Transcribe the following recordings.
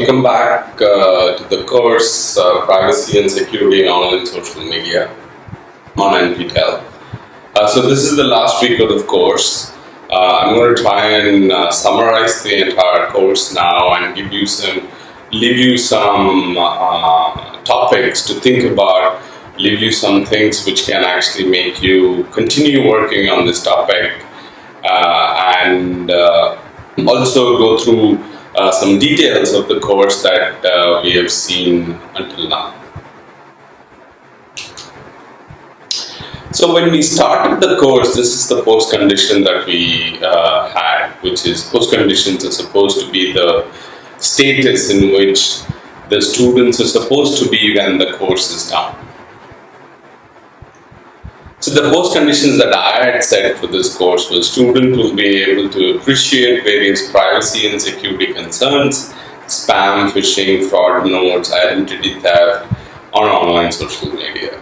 welcome back to the course Privacy and Security in Online Social Media on NPTEL. So this is the last week of the course. I'm going to try and summarize the entire course now and leave you some topics to think about, leave you some things which can actually make you continue working on this topic, and also go through some details of the course that we have seen until now. So when we started the course, this is the post condition that we had, which is post conditions are supposed to be the status in which the students are supposed to be when the course is done. So the post conditions that I had set for this course was student will be able to appreciate various privacy and security concerns, spam, phishing, fraud notes, identity theft on online social media.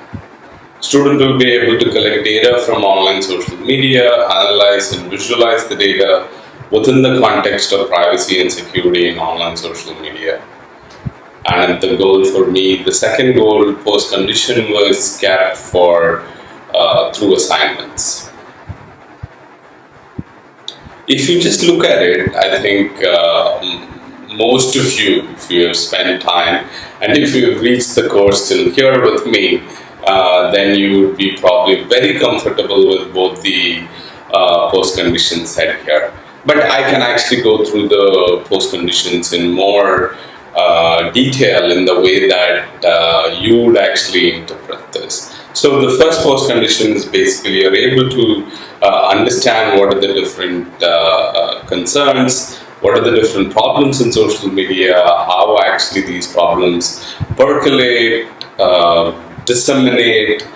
Student will be able to collect data from online social media, analyze and visualize the data within the context of privacy and security in online social media. And the goal for me, the second goal post condition was kept for through assignments. If you just look at it, I think most of you, if you have spent time and if you have reached the course till here with me, then you would be probably very comfortable with both the post conditions set here. But I can actually go through the post conditions in more detail in the way that you would actually interpret this. So the first post condition is basically you're able to understand what are the different concerns, what are the different problems in social media, how actually these problems percolate, disseminate,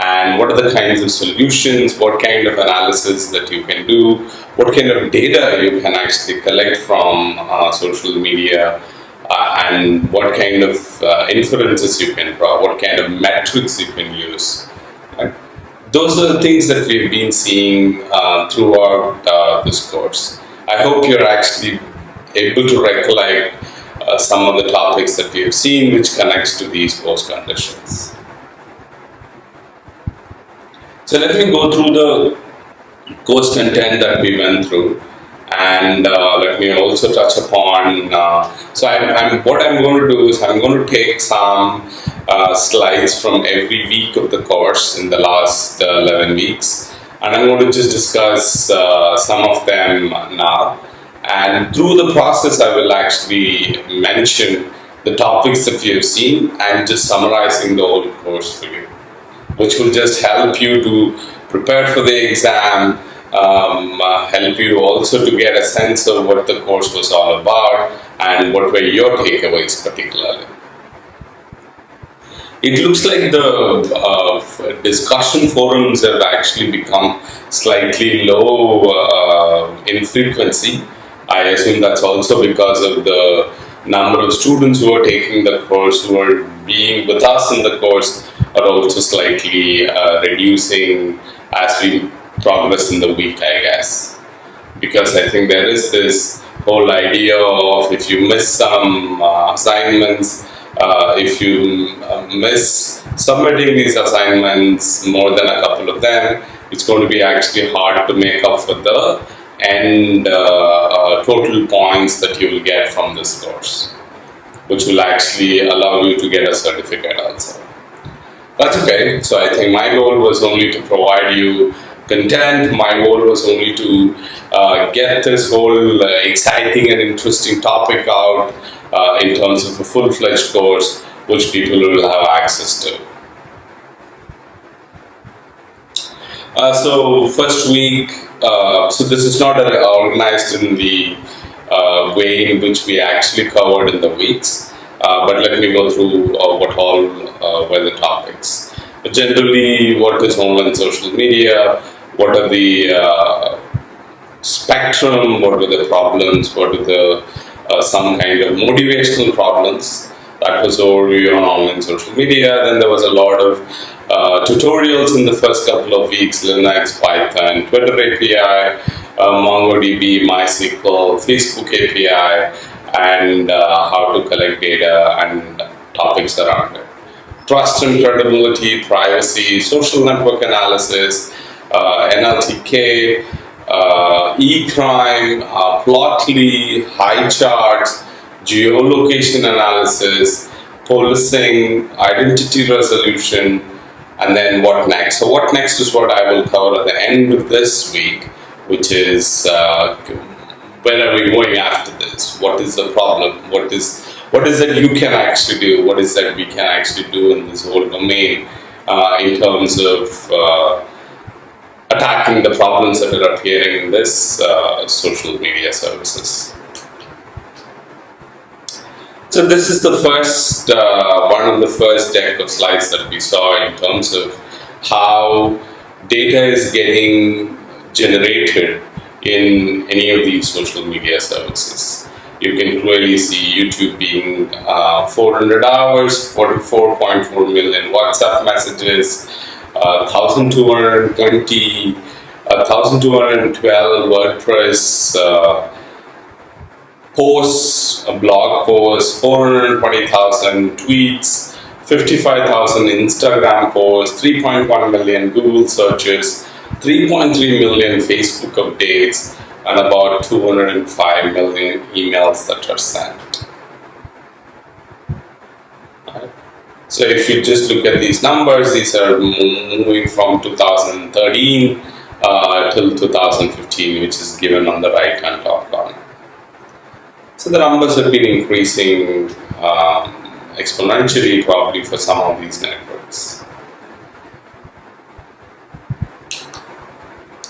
and what are the kinds of solutions, what kind of analysis that you can do, what kind of data you can actually collect from social media, and what kind of inferences you can draw, what kind of metrics you can use. Right? Those are the things that we've been seeing throughout this course. I hope you're actually able to recollect some of the topics that we have seen which connects to these post conditions. So let me go through the course content that we went through. And let me also touch upon. What I'm going to do is I'm going to take some slides from every week of the course in the last 11 weeks, and I'm going to just discuss some of them now. And through the process, I will actually mention the topics that we have seen and just summarizing the whole course for you, which will just help you to prepare for the exam. Help you also to get a sense of what the course was all about and what were your takeaways particularly. It looks like the discussion forums have actually become slightly low in frequency. I assume that's also because of the number of students who are taking the course, who are being with us in the course, are also slightly reducing as we progress in the week, I guess, because I think there is this whole idea of if you miss some assignments, if you miss submitting these assignments, more than a couple of them, it's going to be actually hard to make up for the end total points that you will get from this course, which will actually allow you to get a certificate also. That's okay. So I think my goal was only to provide you content. My goal was only to get this whole exciting and interesting topic out in terms of a full-fledged course which people will have access to. So first week, so this is not organized in the way in which we actually covered in the weeks, but let me go through what all were the topics. Generally, what is online social media? What are the spectrum? What were the problems? What are the some kind of motivational problems? That was overview on online social media. Then there was a lot of tutorials in the first couple of weeks: Linux, Python, Twitter API, MongoDB, MySQL, Facebook API, and how to collect data and topics around it. Trust and credibility, privacy, social network analysis, NLTK, e-crime, Plotly, high charts, geolocation analysis, policing, identity resolution, and then what next? So what next is what I will cover at the end of this week, which is where are we going after this? What is the problem? What is that you can actually do? What is that we can actually do in this whole domain in terms of attacking the problems that are appearing in this social media services? So this is the first one of the first deck of slides that we saw in terms of how data is getting generated in any of these social media services. You can clearly see YouTube being 400 hours, 44.4 million WhatsApp messages, 1,220, 1,212 WordPress posts, blog posts, 420,000 tweets, 55,000 Instagram posts, 3.1 million Google searches, 3.3 million Facebook updates, and about 205 million emails that are sent. Right. So if you just look at these numbers, these are moving from 2013 till 2015, which is given on the right hand top corner. So the numbers have been increasing exponentially probably for some of these networks.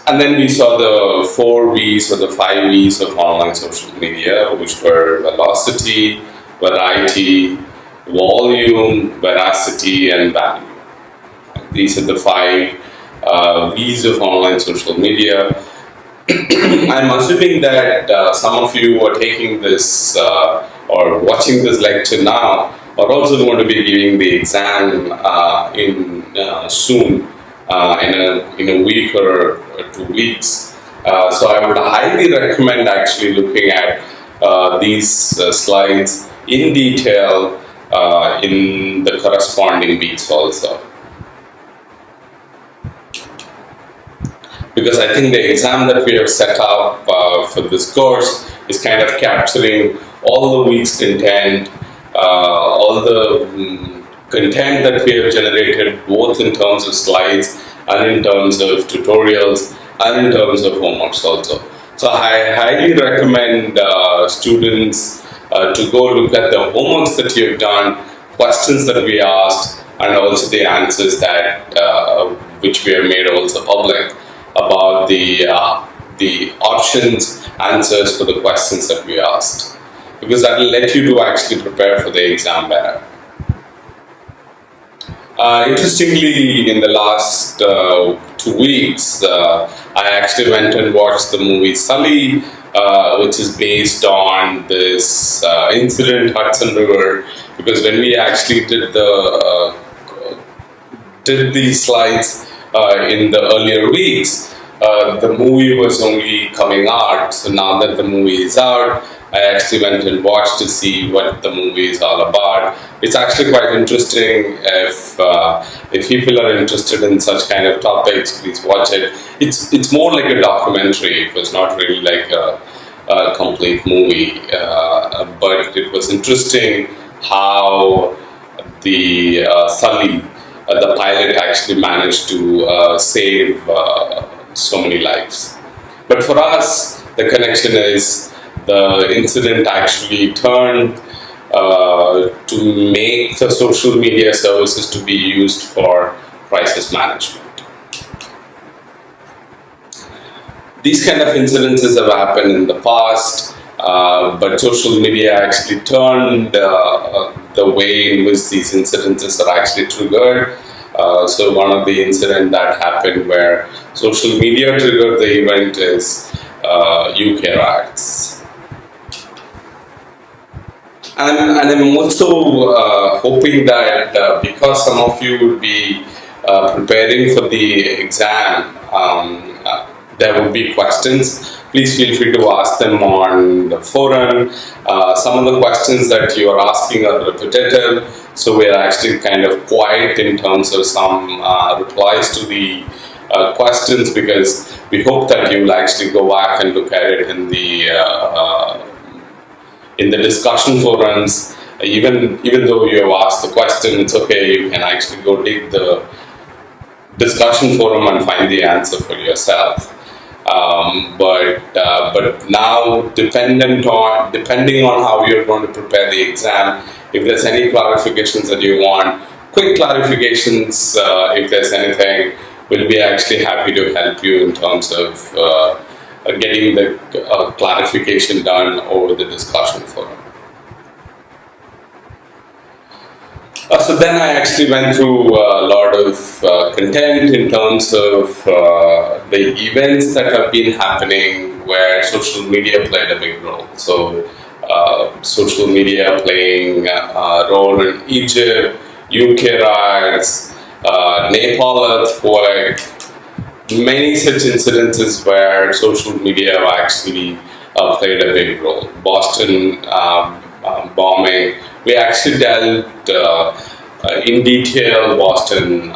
And then we saw the 4 V's or the 5 V's of online social media, which were velocity, variety, volume, veracity, and value. These are the 5 V's of online social media. I'm assuming that some of you are taking this or watching this lecture now are also going to be giving the exam soon, in a week or 2 weeks. So I would highly recommend actually looking at these slides in detail in the corresponding weeks also. Because I think the exam that we have set up for this course is kind of capturing all the week's content, all the content that we have generated, both in terms of slides and in terms of tutorials and in terms of homeworks also. So I highly recommend students to go look at the homeworks that you have done, questions that we asked, and also the answers that which we have made also public about the options, answers for the questions that we asked, because that will let you to actually prepare for the exam better. Interestingly, in the last 2 weeks, I actually went and watched the movie Sully, which is based on this incident Hudson River. Because when we actually did these slides in the earlier weeks, the movie was only coming out. So now that the movie is out, I actually went and watched to see what the movie is all about. It's actually quite interesting. If people are interested in such kind of topics, please watch it. It's more like a documentary. It was not really like a complete movie, but it was interesting how the Sully, the pilot, actually managed to save so many lives. But for us, the connection is the incident actually turned to make the social media services to be used for crisis management. These kind of incidences have happened in the past, but social media actually turned the way in which these incidences are actually triggered. So one of the incidents that happened where social media triggered the event is UK riots. And I'm also hoping that because some of you would be preparing for the exam, there would be questions, please feel free to ask them on the forum. Some of the questions that you are asking are repetitive, so we are actually kind of quiet in terms of some replies to the questions, because we hope that you will actually go back and look at it in the discussion forums. Even though you have asked the question, it's okay. You can actually go dig the discussion forum and find the answer for yourself. But now, depending on how you're going to prepare the exam, if there's any clarifications that you want, quick clarifications, if there's anything, we'll be actually happy to help you in terms of getting the clarification done over the discussion forum. So then I actually went through a lot of content in terms of the events that have been happening where social media played a big role. So social media playing a role in Egypt, UK riots, Nepal earthquake, many such incidences where social media have actually played a big role. Boston bombing. We actually dealt in detail Boston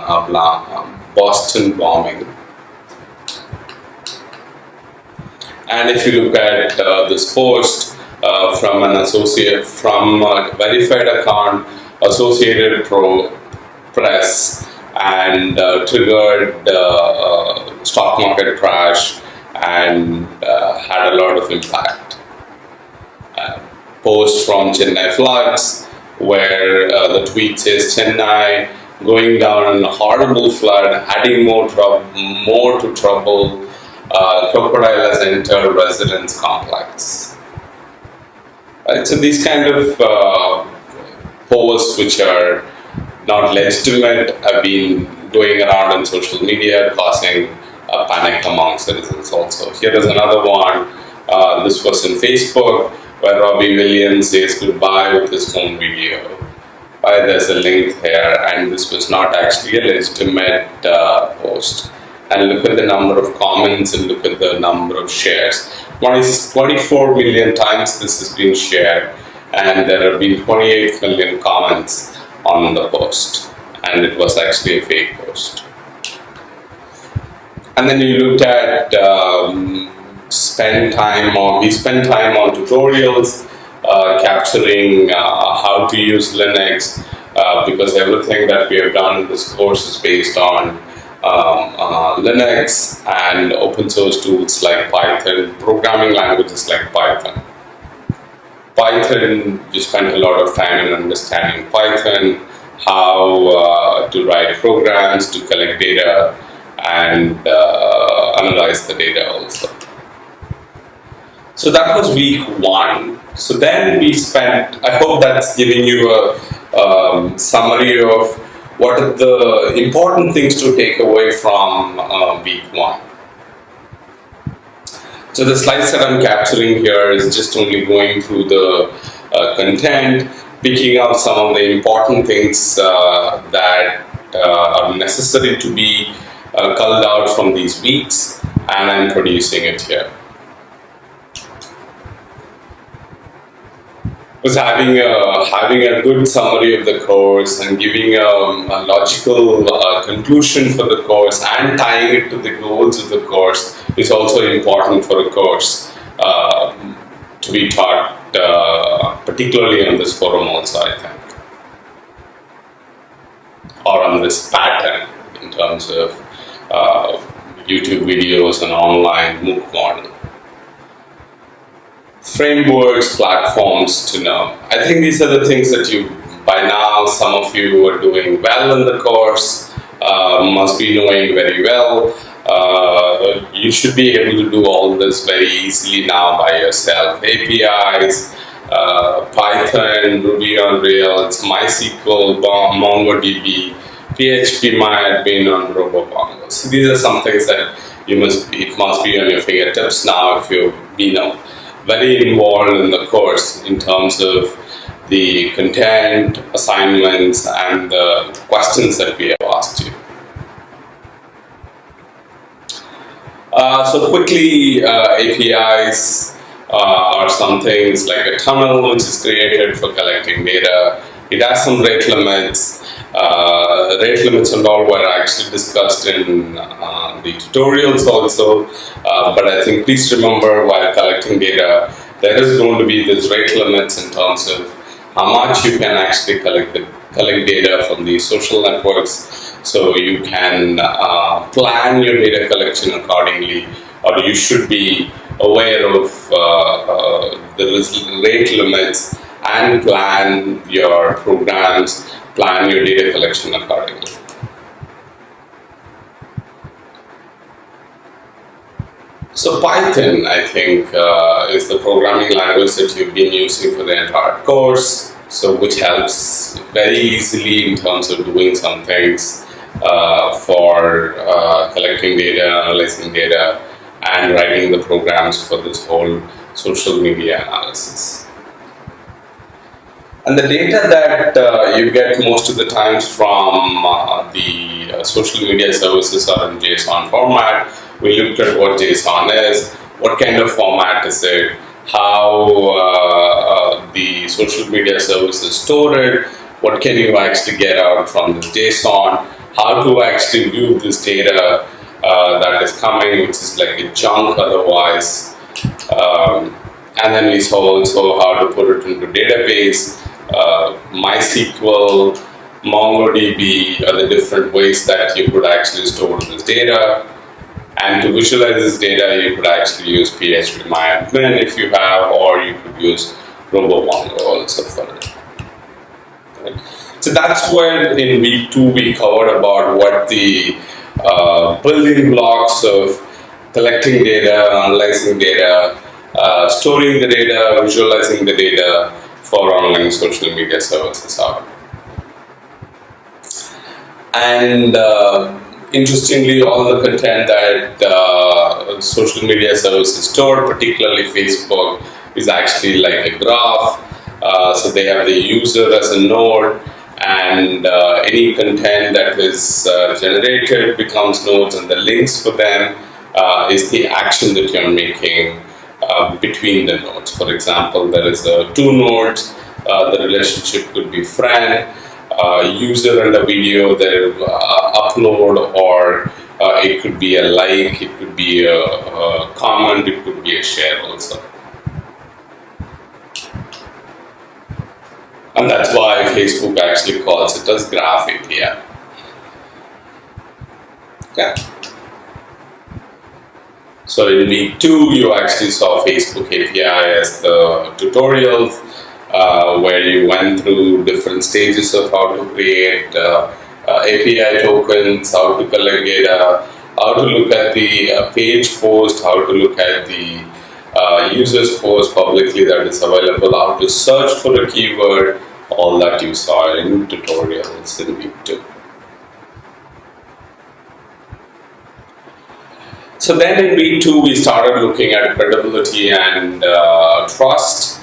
bombing, and if you look at this post from a verified account, Associated Press, and triggered stock market crash and had a lot of impact. Post from Chennai floods, where the tweet says Chennai going down in a horrible flood, adding more to trouble. Crocodile has entered residence complex. Right, so these kind of posts, which are not legitimate, have been going around on social media, causing panic among citizens. Also, here is another one. This was in Facebook, where Robbie Williams says goodbye with his home video. There's a link here, and this was not actually a legitimate post. And look at the number of comments and look at the number of shares. 24 million times this has been shared, and there have been 28 million comments on the post, and it was actually a fake post. And then you looked at we spend time on tutorials capturing how to use Linux, because everything that we have done in this course is based on Linux and open source tools like Python, programming languages like Python. You spent a lot of time in understanding Python, how to write programs to collect data and analyze the data also. So that was week 1. So then we spent, I hope that's giving you a summary of what are the important things to take away from week 1. So the slides that I'm capturing here is just only going through the content, picking out some of the important things that are necessary to be culled out from these weeks, and I'm producing it here. Was having a good summary of the course and giving a logical conclusion for the course and tying it to the goals of the course is also important for a course to be taught, particularly on this forum also, I think, or on this pattern in terms of YouTube videos and online MOOC model. Frameworks, platforms to know. I think these are the things that by now, some of you are doing well in the course, must be knowing very well. You should be able to do all this very easily now by yourself. APIs, Python, Ruby on Rails, MySQL, MongoDB, PHP MyAdmin on RoboBongo. So these are some things that it must be on your fingertips now if you've been very involved in the course in terms of the content, assignments, and the questions that we have asked you. So quickly, APIs are some things like a tunnel which is created for collecting data. It has some rate limits. Rate limits and all were actually discussed in the tutorials also. But I think please remember, while collecting data, there is going to be this rate limits in terms of how much you can actually collect data from these social networks. So you can plan your data collection accordingly, or you should be aware of the rate limits and plan your programs, plan your data collection accordingly. So Python, I think, is the programming language that you've been using for the entire course. So which helps very easily in terms of doing some things for collecting data, analyzing data, and writing the programs for this whole social media analysis. And the data that you get most of the times from the social media services are in JSON format. We looked at what JSON is, what kind of format is it, how the social media services store it, what can you actually get out from the JSON, how to actually view this data that is coming, which is like a junk otherwise. And then we saw also how to put it into database. MySQL, MongoDB are the different ways that you could actually store this data. And to visualize this data, you could actually use phpMyAdmin if you have, or you could use RoboMongo also for it. Right. So that's where in week 2 we covered about what the building blocks of collecting data, analyzing data, storing the data, visualizing the data for online social media services are. And interestingly, all the content that social media services store, particularly Facebook, is actually like a graph. So they have the user as a node, and any content that is generated becomes nodes, and the links for them is the action that you're making between the nodes. For example, there is two nodes. The relationship could be friend, user, and a video. There upload, or it could be a like, it could be a comment, it could be a share also. And that's why Facebook actually calls it as Graph API. Okay. So in week 2, you actually saw Facebook API as the tutorial, where you went through different stages of how to create API tokens, how to collect data, how to look at the page post, how to look at the user's post publicly that is available, how to search for a keyword, all that you saw in tutorials in week 2. So then in week 2, we started looking at credibility and trust.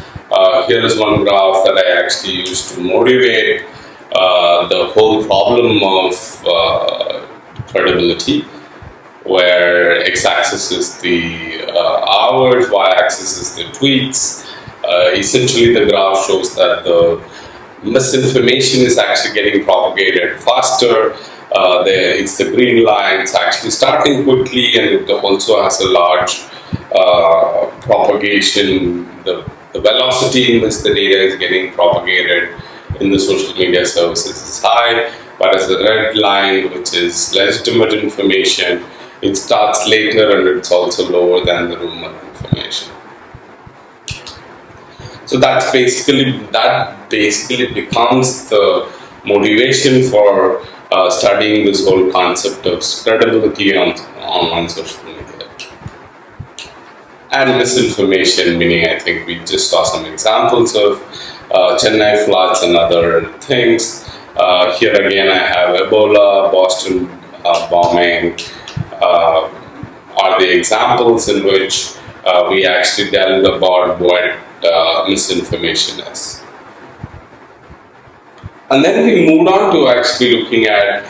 Here is one graph that I actually used to motivate the whole problem of credibility, where x-axis is the hours, y-axis is the tweets. Essentially, the graph shows that the misinformation is actually getting propagated faster. It's the green line. It's actually starting quickly, and it also has a large propagation. The velocity in which the data is getting propagated in the social media services is high, whereas the red line, which is legitimate information, it starts later and it's also lower than the rumor information. So that basically becomes the motivation for studying this whole concept of credibility on online social media. And misinformation, meaning I think we just saw some examples of Chennai floods and other things. Here again I have Ebola, Boston bombing, are the examples in which we actually delved about what misinformation is. And then we moved on to actually looking at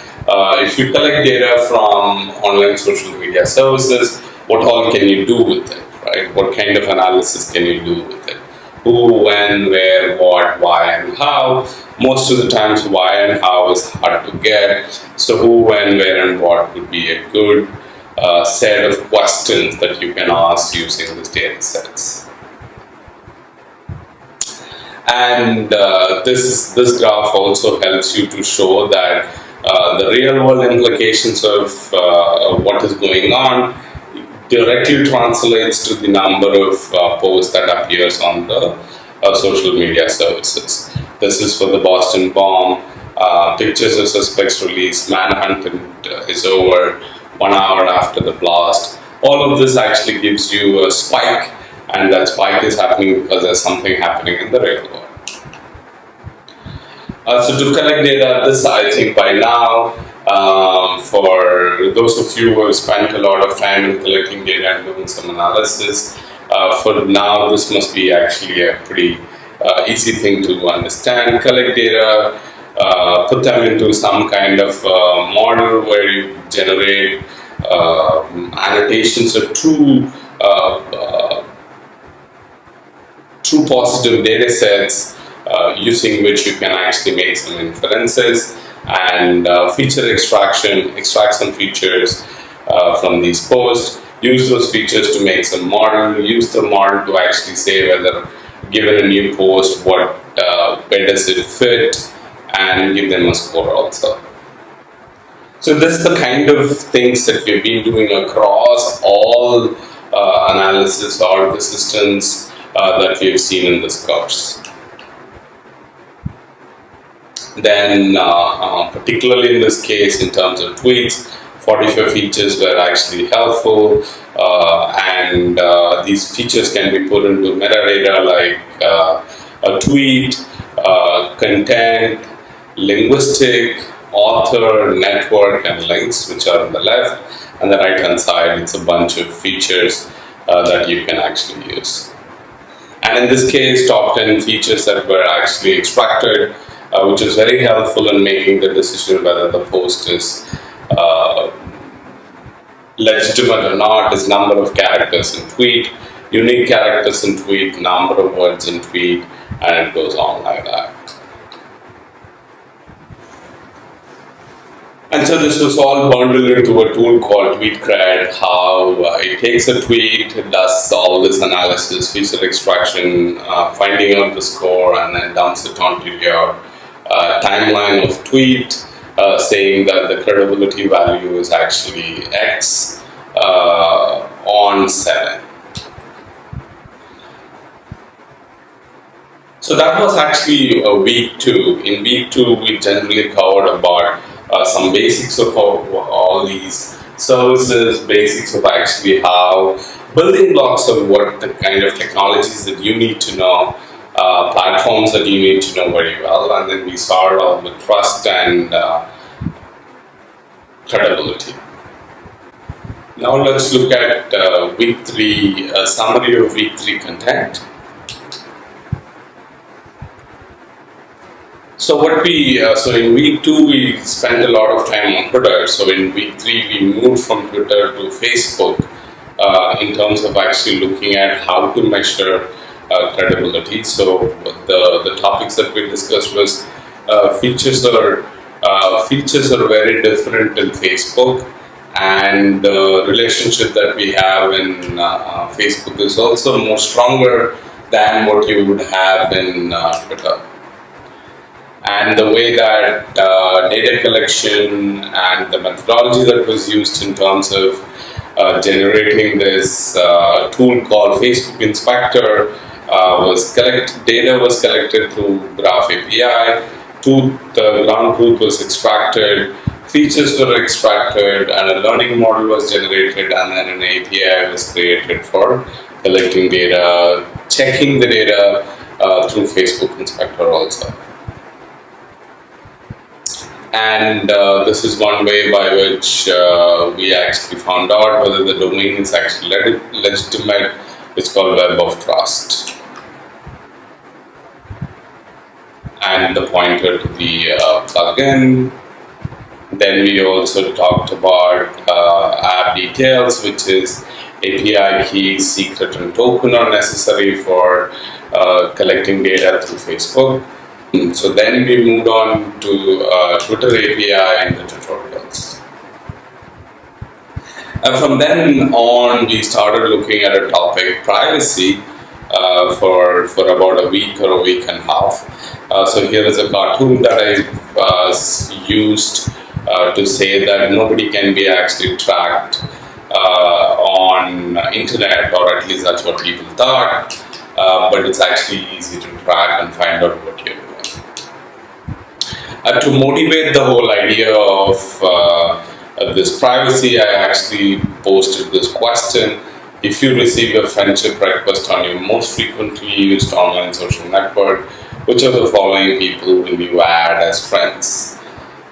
if you collect data from online social media services, what all can you do with it, right? What kind of analysis can you do with it? Who, when, where, what, why, and how. Most of the times, why and how is hard to get. So, who, when, where, and what would be a good set of questions that you can ask using these data sets. And this graph also helps you to show that the real world implications of what is going on directly translates to the number of posts that appears on the social media services. This is for the Boston bomb. Pictures of suspects released. Manhunt is over 1 hour after the blast. All of this actually gives you a spike, and that spike is happening because there's something happening in the real world. So to collect data, this I think by now, for those of you who have spent a lot of time in collecting data and doing some analysis, for now this must be actually a pretty easy thing to understand. Collect data, put them into some kind of model where you generate annotations of true positive data sets, using which you can actually make some inferences and extract some features from these posts, use those features to make some model, use the model to actually say whether, given a new post, where does it fit, and give them a score also. So this is the kind of things that we've been doing across all analysis or the systems that we've seen in this course. Then, particularly in this case, in terms of tweets, 45 features were actually helpful, and these features can be put into metadata like a tweet, content, linguistic, author, network, and links, which are on the left. On the right hand side, it's a bunch of features that you can actually use. And in this case, top 10 features that were actually extracted, which is very helpful in making the decision whether the post is legitimate or not, is number of characters in tweet, unique characters in tweet, number of words in tweet, and it goes on like that. And so this was all bundled into a tool called TweetCred, how it takes a tweet, it does all this analysis, feature extraction, finding out the score, and then dumps it onto your timeline of tweet, saying that the credibility value is actually X on 7. So that was actually week 2. In week 2, we generally covered about some basics of all these services, basics of actually how, building blocks of what the kind of technologies that you need to know, platforms that you need to know very well, and then we started off with trust and credibility. Now let's look at week 3, a summary of week 3 content. So so in week 2 we spent a lot of time on Twitter. So in week 3 we moved from Twitter to Facebook in terms of actually looking at how to measure credibility. So the topics that we discussed was features are very different in Facebook, and the relationship that we have in Facebook is also more stronger than what you would have in Twitter. And the way that data collection and the methodology that was used in terms of generating this tool called Facebook Inspector data was collected through Graph API, the ground truth was extracted, features were extracted, and a learning model was generated, and then an API was created for collecting data, checking the data through Facebook Inspector also. And this is one way by which we actually found out whether the domain is actually legitimate. It's called Web of Trust. And the pointer to the plugin. Then we also talked about app details, which is API keys, secret and token are necessary for collecting data through Facebook. So then we moved on to Twitter API and the tutorials. And from then on, we started looking at a topic, privacy, for about a week or a week and a half. So here is a cartoon that I used to say that nobody can be actually tracked on internet, or at least that's what people thought. But it's actually easy to track and find out what you're doing. To motivate the whole idea of this privacy, I actually posted this question: if you receive a friendship request on your most frequently used online social network, which of the following people will you add as friends?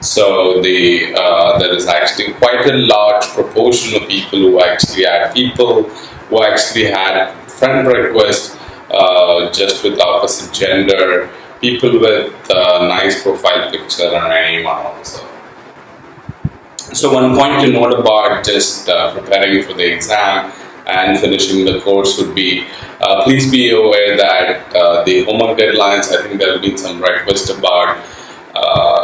So there is actually quite a large proportion of people who actually add people who actually had friend requests just with opposite gender, people with nice profile picture and anyone also. So one point to note about just preparing for the exam and finishing the course would be, please be aware that the homework deadlines, I think there have been some requests about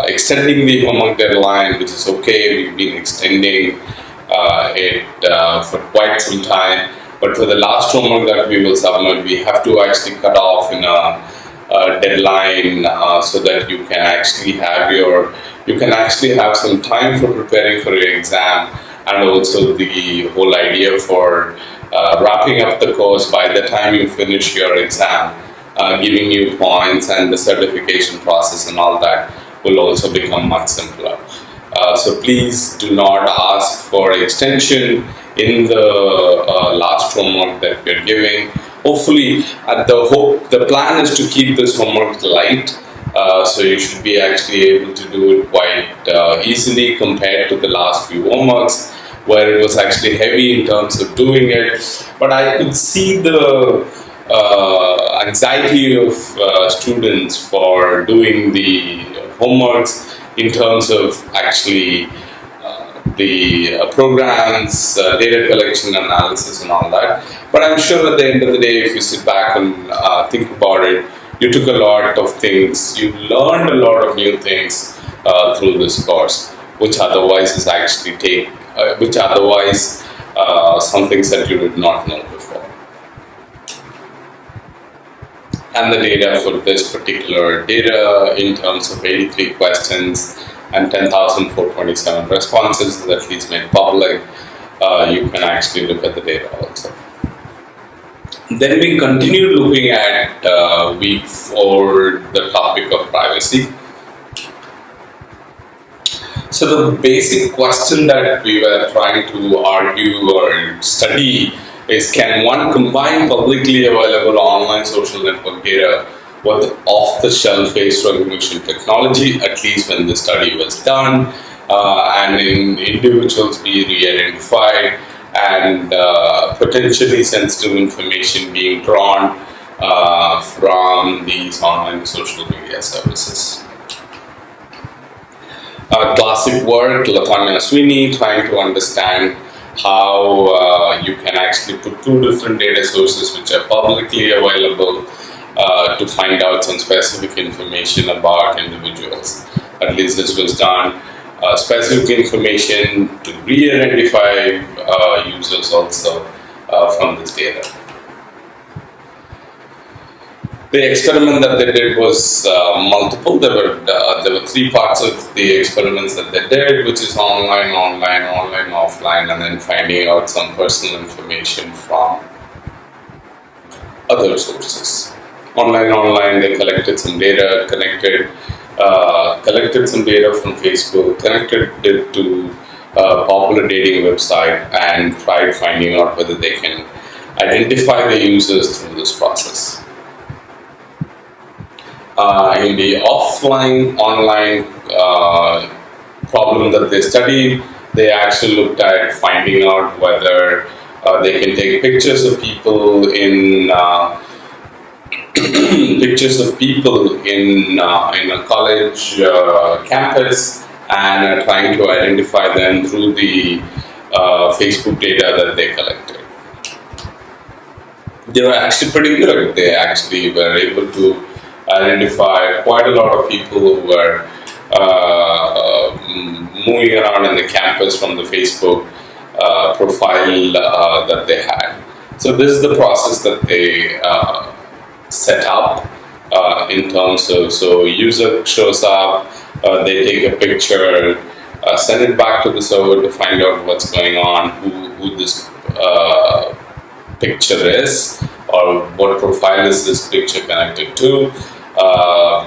extending the homework deadline, which is okay. We've been extending it for quite some time, but for the last homework that we will submit, we have to actually cut off in a deadline so that you can actually have some time for preparing for your exam, and also the whole idea for wrapping up the course by the time you finish your exam, giving you points, and the certification process and all that will also become much simpler. So please do not ask for extension in the last homework that we are giving. Hopefully, the plan is to keep this homework light, so you should be actually able to do it quite easily compared to the last few homeworks, where it was actually heavy in terms of doing it. But I could see the anxiety of students for doing the homeworks in terms of actually the programs, data collection, analysis, and all that. But I'm sure at the end of the day, if you sit back and think about it, you took a lot of things, you learned a lot of new things through this course, which otherwise is actually some things that you did not know before. And the data for this particular data, in terms of 83 questions and 10,427 responses, is at least made public. You can actually look at the data also. Then we continued looking at week 4, the topic of privacy. So the basic question that we were trying to argue or study is, can one combine publicly available online social network data with off-the-shelf face recognition technology, at least when the study was done, and in individuals be re-identified, and potentially sensitive information being drawn from these online social media services. Classic work, Latanya Sweeney, trying to understand how you can actually put two different data sources which are publicly available to find out some specific information about individuals. At least this was done. Specific information to re-identify users also from this data. The experiment that they did was multiple. There were 3 parts of the experiments that they did, which is online, offline, and then finding out some personal information from other sources. Online, they collected some data, collected some data from Facebook, connected it to a popular dating website, and tried finding out whether they can identify the users through this process. In the offline-online problem that they studied, they actually looked at finding out whether they can take pictures of people in a college campus, and trying to identify them through the Facebook data that they collected. they were actually pretty good. They actually were able to identify quite a lot of people who were moving around in the campus from the Facebook profile that they had. So this is the process that they set up in terms of, so user shows up, they take a picture, send it back to the server to find out what's going on, who this picture is, or what profile is this picture connected to.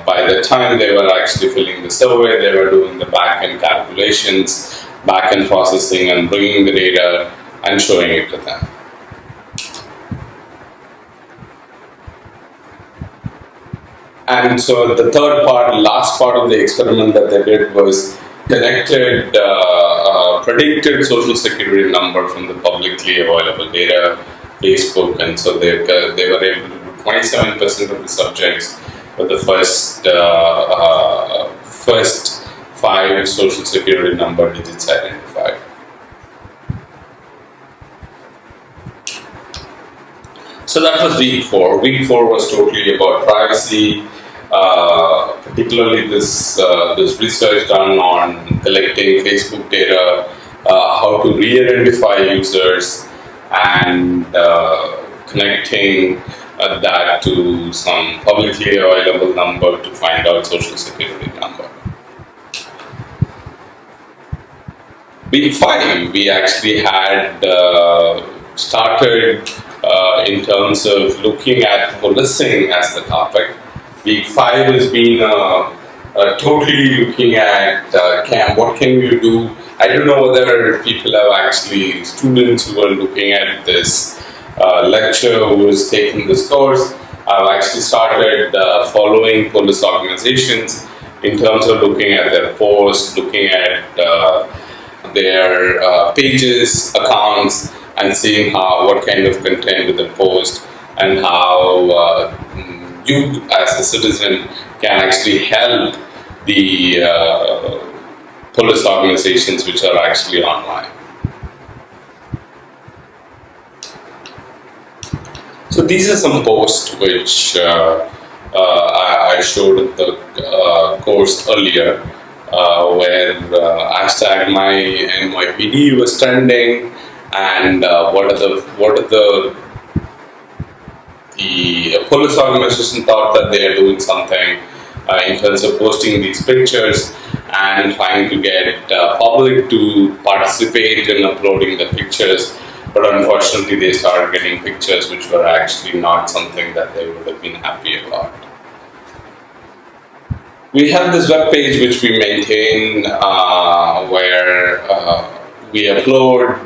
By the time they were actually filling the survey, they were doing the back-end calculations, back-end processing, and bringing the data and showing it to them. And so the third part, last part of the experiment that they did was connected predicted social security number from the publicly available data, Facebook, and so they were able to do 27% of the subjects with the first 5 social security number digits identified. So that was week 4. Week 4 was totally about privacy. Particularly this research done on collecting Facebook data, how to re-identify users, and connecting that to some publicly available number to find out social security number. Week 5, we actually had started in terms of looking at policing as the topic. Week 5 has been totally looking at what can you do. I don't know whether people have actually, students who are looking at this lecture, who is taking this course, I've actually started following police organizations in terms of looking at their posts, looking at their pages, accounts, and seeing what kind of content they post, and how you as a citizen can actually help the police organizations which are actually online. So these are some posts which I showed in the course earlier, where hashtag my NYPD was trending, and what are the police organization thought that they are doing something in terms of posting these pictures and trying to get public to participate in uploading the pictures, but unfortunately they started getting pictures which were actually not something that they would have been happy about. We have this web page which we maintain where we upload,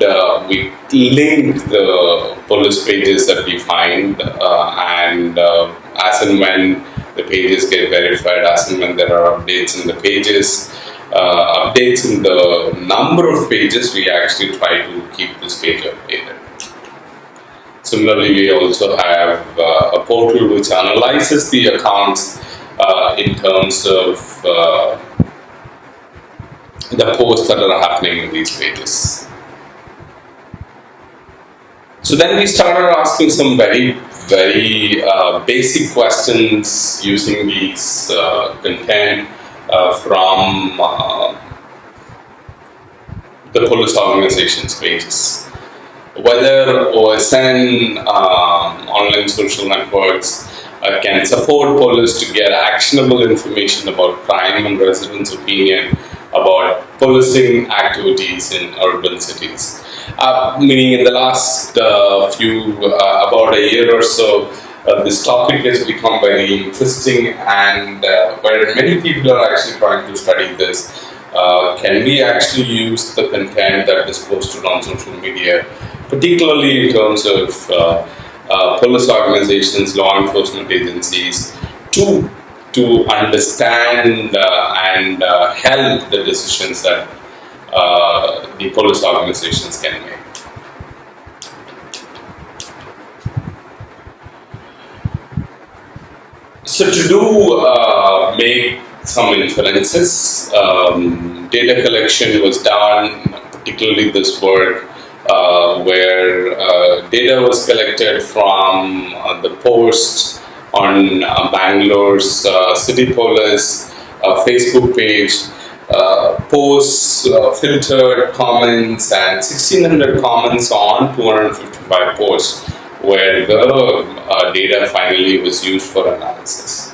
we link the police pages that we find, and as and when the pages get verified, as and when there are updates in the pages, updates in the number of pages, we actually try to keep this page updated. Similarly, we also have a portal which analyzes the accounts in terms of the posts that are happening in these pages. So then we started asking some very basic questions using these content from the police organizations pages. Whether OSN, online social networks, can support police to get actionable information about crime and residents' opinion about policing activities in urban cities. Meaning in the last about a year or so, this topic has become very interesting, and where many people are actually trying to study this. Can we actually use the content that is posted on social media, particularly in terms of police organizations, law enforcement agencies, to understand and help the decisions that the police organizations can make. So to make some inferences, data collection was done, particularly this work where data was collected from the post on Bangalore's city police Facebook page, posts, filtered comments, and 1,600 comments on 255 posts, where the data finally was used for analysis.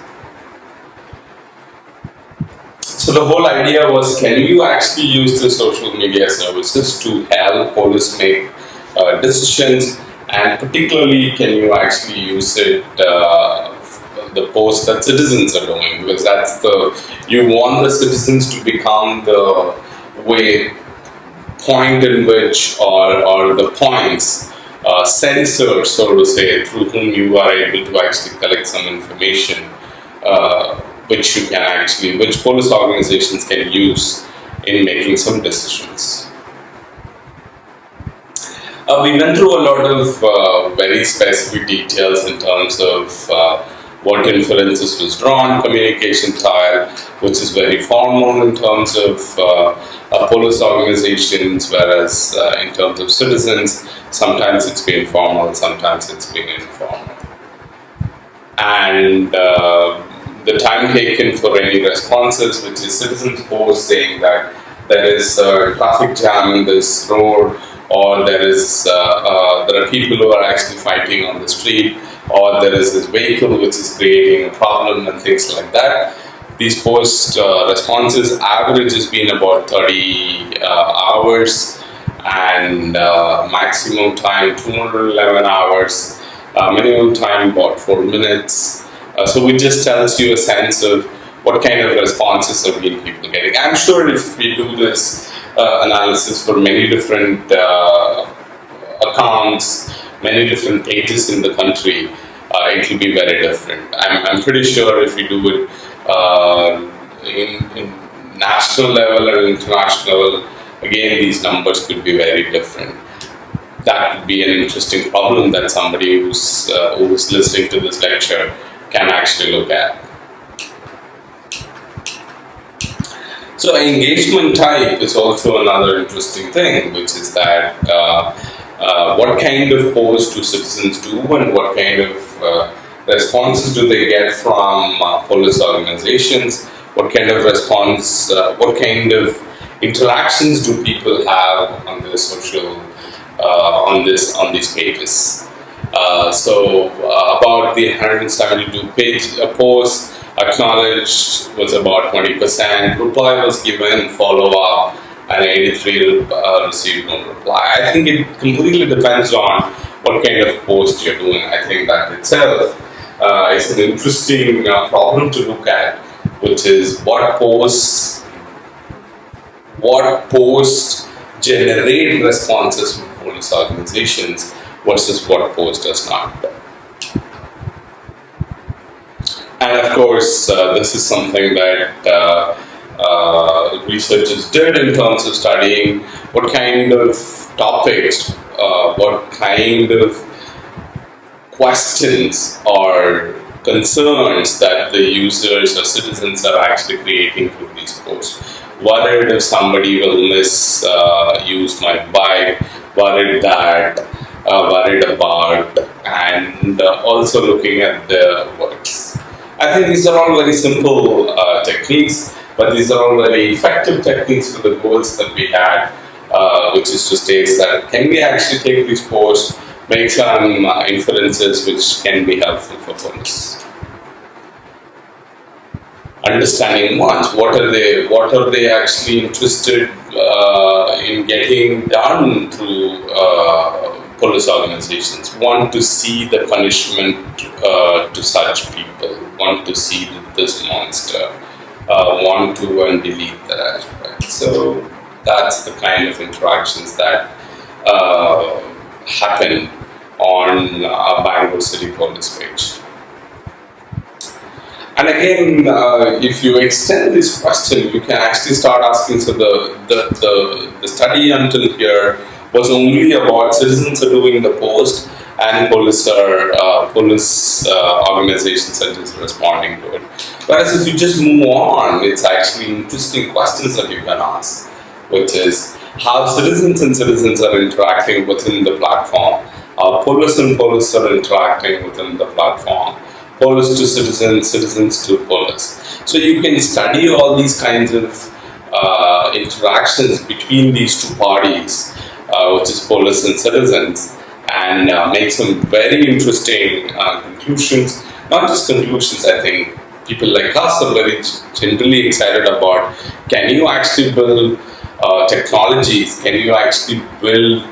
So the whole idea was, can you actually use the social media services to help police make decisions, and particularly can you actually use it the post that citizens are doing, because you want the citizens to become the point in which, or the points censored, so to say, through whom you are able to actually collect some information, which police organizations can use in making some decisions. We went through a lot of very specific details in terms of what inferences was drawn, communication style, which is very formal in terms of police organizations, whereas in terms of citizens, sometimes it's been formal, sometimes it's been informal. And the time taken for any responses, which is citizens post saying that there is a traffic jam in this road, or there are people who are actually fighting on the street, or there is this vehicle which is creating a problem, and things like that. These post responses average has been about 30 hours, and maximum time 211 hours, minimum time about 4 minutes. So it just tells you a sense of what kind of responses are being people getting. I'm sure if we do this analysis for many different accounts, many different pages in the country, it will be very different. I'm pretty sure if we do it in national level or international level, again, these numbers could be very different. That would be an interesting problem that somebody who's listening to this lecture can actually look at. So engagement type is also another interesting thing, which is that what kind of posts do citizens do, and what kind of responses do they get from police organizations? What kind of response, what kind of interactions do people have on the social, on these pages? So about the 172 page posts, acknowledged was about 20%, reply was given, follow up, and 83 received no reply. I think it completely depends on what kind of post you're doing. I think that itself is an interesting problem to look at, which is what posts generate responses from police organizations versus what post does not. And of course, this is something that researchers did in terms of studying what kind of topics, what kind of questions or concerns that the users or citizens are actually creating through these posts. Worried if somebody will misuse my bike, worried about, and also looking at the words. I think these are all very simple techniques, but these are all very effective techniques for the goals that we had, which is to state that can we actually take these posts, make some inferences which can be helpful for police. Understanding once what are they actually interested in getting done through police organizations. Want to see the punishment to such people, want to see this monster, want to delete that. Right? So that's the kind of interactions that happen on a Bangalore City Police page. And again, if you extend this question, you can actually start asking. So the study until here was only about citizens are doing the post, and police organizations are just responding to it. Whereas if you just move on, it's actually interesting questions that you can ask, which is how citizens and citizens are interacting within the platform, how police and police are interacting within the platform, police to citizens, citizens to police. So you can study all these kinds of interactions between these two parties, which is police and citizens, and make some very interesting conclusions. Not just conclusions, I think people like us are very generally excited about, can you actually build technologies, can you actually build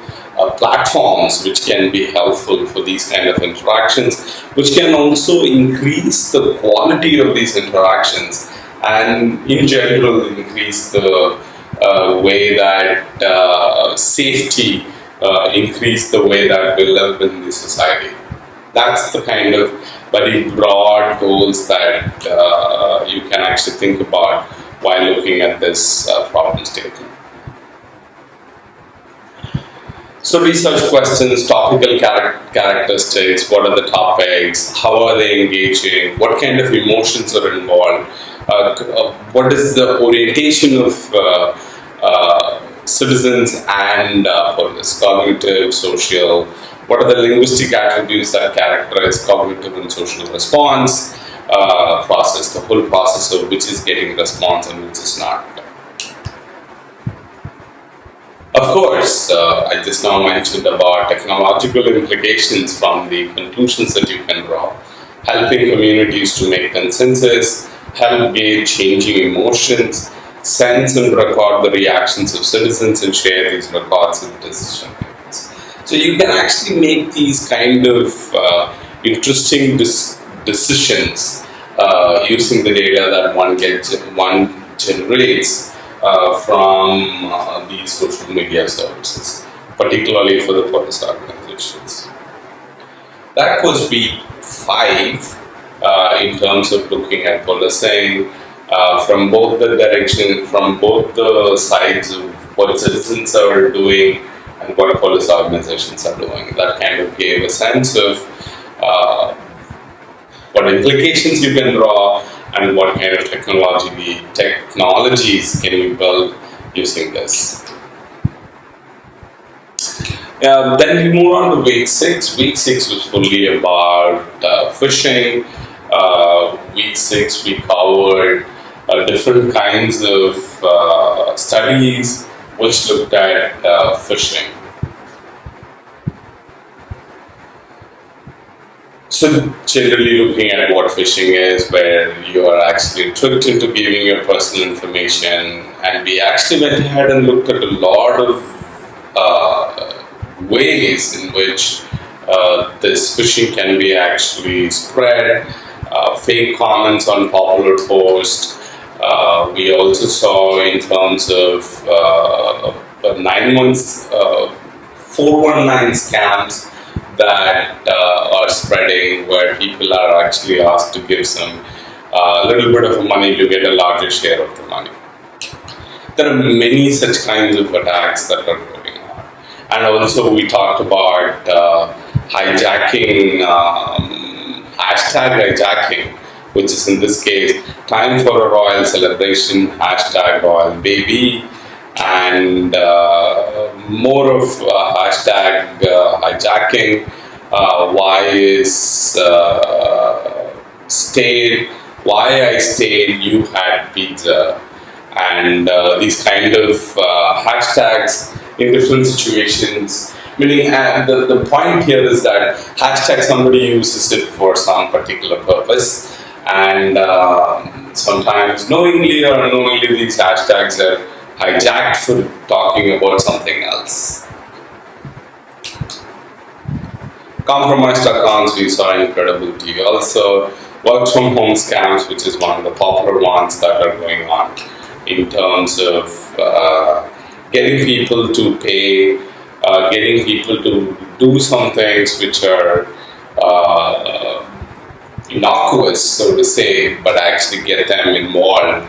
platforms which can be helpful for these kind of interactions, which can also increase the quality of these interactions and in general increase the way that safety, increase the way that we live in the society. That's the kind of very broad goals that you can actually think about while looking at this problem statement. So research questions, topical characteristics, what are the topics, how are they engaging, what kind of emotions are involved, what is the orientation of citizens and police, cognitive, social, what are the linguistic attributes that characterize cognitive and social response process, the whole process of which is getting response and which is not. Of course, I just now mentioned about technological implications from the conclusions that you can draw, helping communities to make consensus, help gauge changing emotions, sense and record the reactions of citizens and share these records with decision makers. So you can actually make these kind of interesting decisions using the data that one generates from these social media services, particularly for the police organizations. That was week 5 in terms of looking at policing from both the direction, from both the sides of what citizens are doing and what police organizations are doing. That kind of gave a sense of what implications you can draw and what kind of technologies can we build using this. Then we move on to week 6. Week 6 was fully about phishing. Week 6 we covered different kinds of studies which looked at phishing. So generally looking at what phishing is, where you are actually tricked into giving your personal information, and we actually went ahead and looked at a lot of ways in which this phishing can be actually spread, fake comments on popular posts. We also saw in terms of 9 months 419 scams that are spreading, where people are actually asked to give some little bit of money to get a larger share of the money. There are many such kinds of attacks that are going on. And also we talked about hijacking, hashtag hijacking, which is in this case, time for a royal celebration, hashtag royal baby, and more of hashtag hijacking, why I stayed, you had pizza, and these kind of hashtags in different situations. Meaning, the point here is that hashtag somebody uses it for some particular purpose, and sometimes knowingly or unknowingly these hashtags are hijacked for talking about something else. Compromised accounts, we saw incredibility. Also, work from home scams, which is one of the popular ones that are going on in terms of getting people to pay, getting people to do some things which are innocuous, so to say, but actually get them involved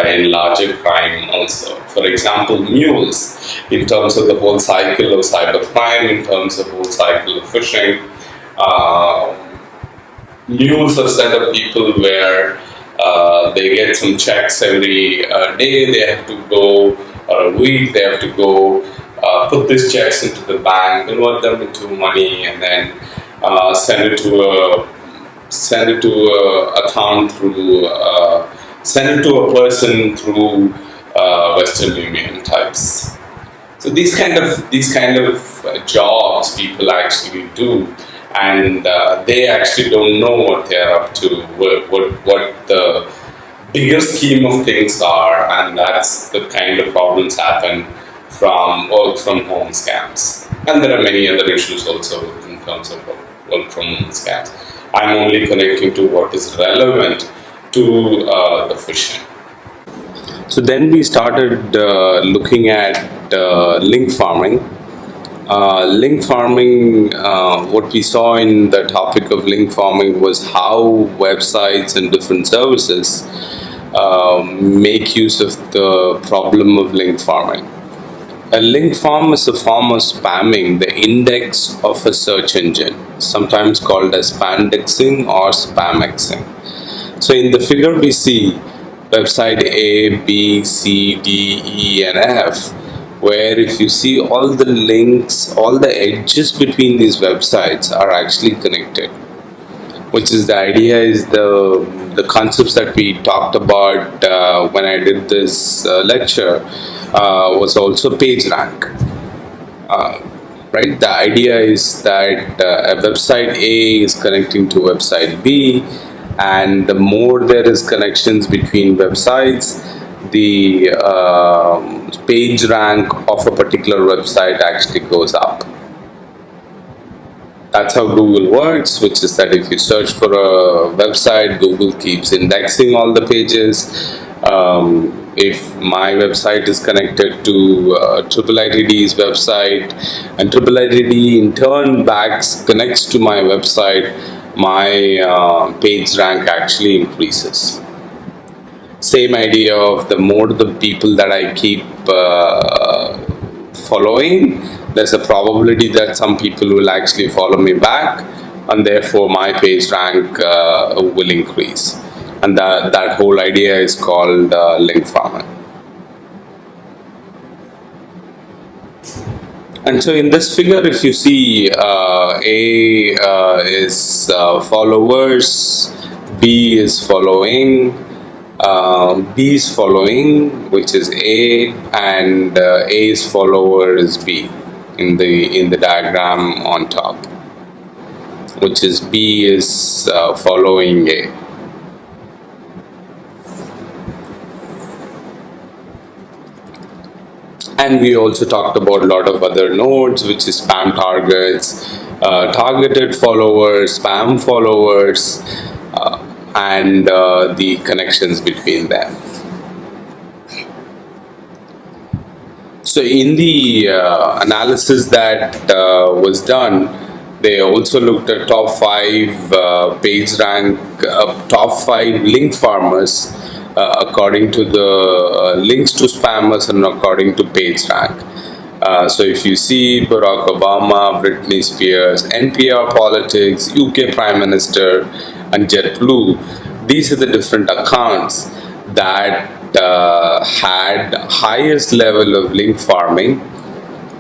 in larger crime also. For example, mules, in terms of the whole cycle of cybercrime, in terms of the whole cycle of phishing. Mules are set of people where they get some checks every day. They have to go or a week. They have to go put these checks into the bank, convert them into money, and then send it to a account through send it to a person through Western Union types. So these kind of jobs people actually do, and they actually don't know what they're up to, what the bigger scheme of things are, and that's the kind of problems happen from work from home scams. And there are many other issues also in terms of work from home scams. I'm only connecting to what is relevant to the phishing. So then we started looking at link farming. What we saw in the topic of link farming was how websites and different services make use of the problem of link farming. A link farm is a form of spamming the index of a search engine, sometimes called as spandexing or spamexing. So in the figure we see website A, B, C, D, E, and F, where if you see all the links, all the edges between these websites are actually connected, which is the idea, is the concepts that we talked about when I did this lecture, was also page rank. Right? The idea is that a website A is connecting to website B, and the more there is connections between websites, the page rank of a particular website actually goes up. That's how Google works, which is that if you search for a website, Google keeps indexing all the pages. If my website is connected to IIITD's website, and IIITD in turn connects to my website, my page rank actually increases. Same idea of the more the people that I keep following, there's a probability that some people will actually follow me back, and therefore my page rank will increase. And that whole idea is called link farming. And so in this figure, if you see A is followers, B is following, B is following, which is A, and A's follower is B in the diagram on top, which is B is following A. And we also talked about a lot of other nodes, which is spam targets, targeted followers, spam followers, and the connections between them. So in the analysis that was done, they also looked at top 5 page rank, top 5 link farmers according to the links to spammers and according to page rank. So if you see Barack Obama, Britney Spears, NPR Politics, UK Prime Minister, and JetBlue, these are the different accounts that had highest level of link farming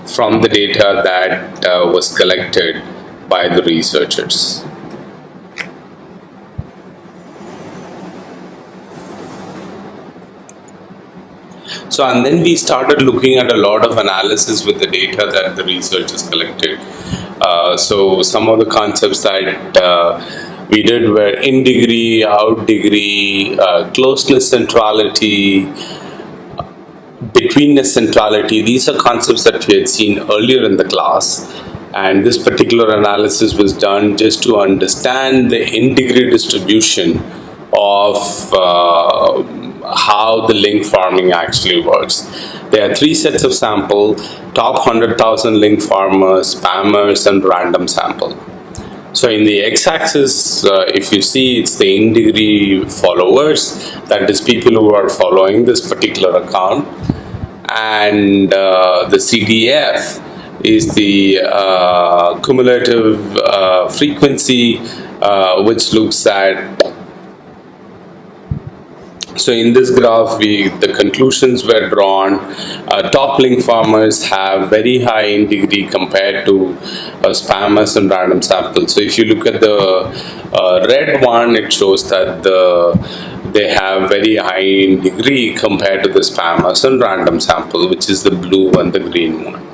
from the data that was collected by the researchers. So, and then we started looking at a lot of analysis with the data that the researchers collected. So some of the concepts that we did were in degree, out degree, closeness centrality, betweenness centrality. These are concepts that we had seen earlier in the class. And this particular analysis was done just to understand the in-degree distribution of how the link farming actually works. There are 3 sets of sample: top 100,000 link farmers, spammers, and random sample. So in the x-axis, if you see, it's the in-degree followers, that is people who are following this particular account, and the CDF is the cumulative frequency, which looks at So in this graph, the conclusions were drawn. Top link farmers have very high in degree compared to spammers and random samples. So if you look at the red one, it shows that they have very high in degree compared to the spammers and random sample, which is the blue and the green one.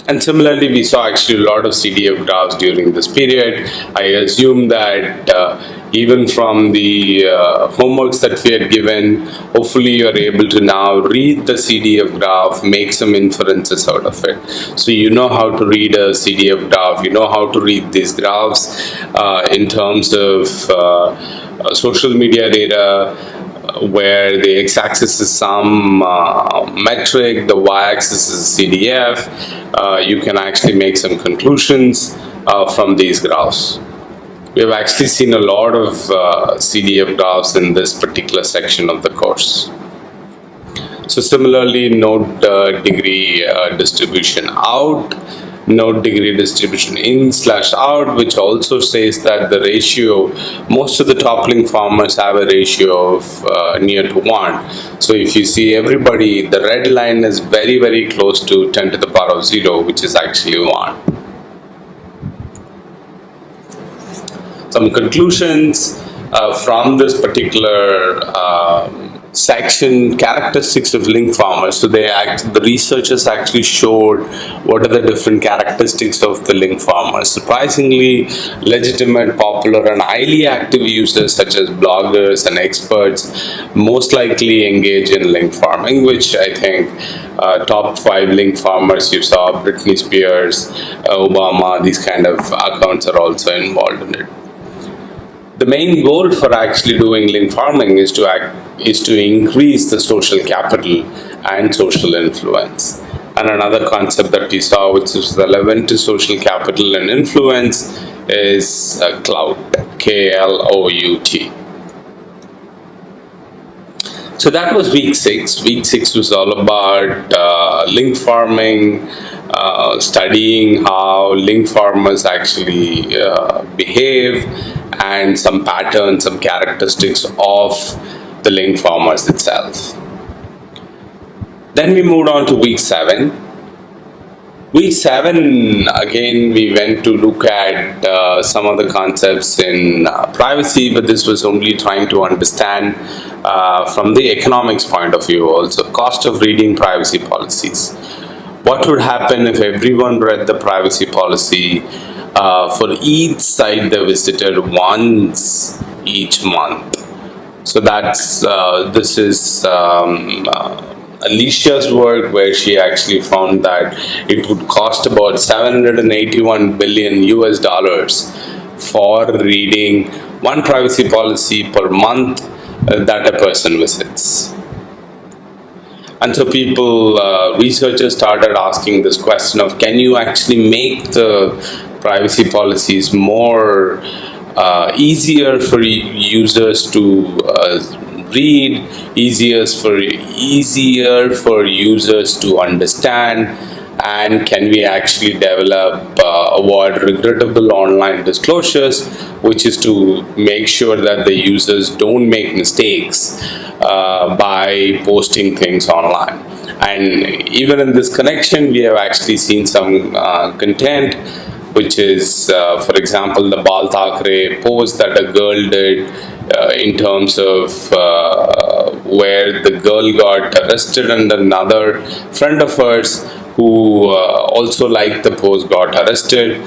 And similarly, we saw actually a lot of CDF graphs during this period. I assume that even from the homeworks that we had given, hopefully you're able to now read the CDF graph, make some inferences out of it. So you know how to read a CDF graph, you know how to read these graphs in terms of social media data, where the x-axis is some metric, the y-axis is CDF. You can actually make some conclusions from these graphs. We have actually seen a lot of CDF graphs in this particular section of the course. So similarly, node degree distribution out, node degree distribution in/out, which also says that the ratio, most of the top link farmers have a ratio of near to 1. So if you see everybody, the red line is very, very close to 10 to the power of 0, which is actually 1. Some conclusions from this particular section, characteristics of link farmers. So the researchers actually showed what are the different characteristics of the link farmers. Surprisingly, legitimate, popular, and highly active users such as bloggers and experts most likely engage in link farming, which I think top 5 link farmers you saw, Britney Spears, Obama, these kind of accounts are also involved in it. The main goal for actually doing link farming is to increase the social capital and social influence. And another concept that we saw, which is relevant to social capital and influence, is clout, K-L-O-U-T. So that was week 6. Week 6 was all about link farming, studying how link farmers actually behave, and some patterns, some characteristics of the link farmers itself. Then we moved on to week 7. Week 7, again, we went to look at some of the concepts in privacy, but this was only trying to understand from the economics point of view also, cost of reading privacy policies. What would happen if everyone read the privacy policy for each site they visited once each month? So this is Alicia's work, where she actually found that it would cost about 781 billion US dollars for reading one privacy policy per month that a person visits. And so researchers started asking this question of, can you actually make the privacy policies more easier for users to read, easier for users to understand, and can we actually avoid regrettable online disclosures, which is to make sure that the users don't make mistakes by posting things online. And even in this connection, we have actually seen some content, which is, for example, the Bal Thackeray post that a girl did in terms of where the girl got arrested and another friend of hers who also liked the post got arrested.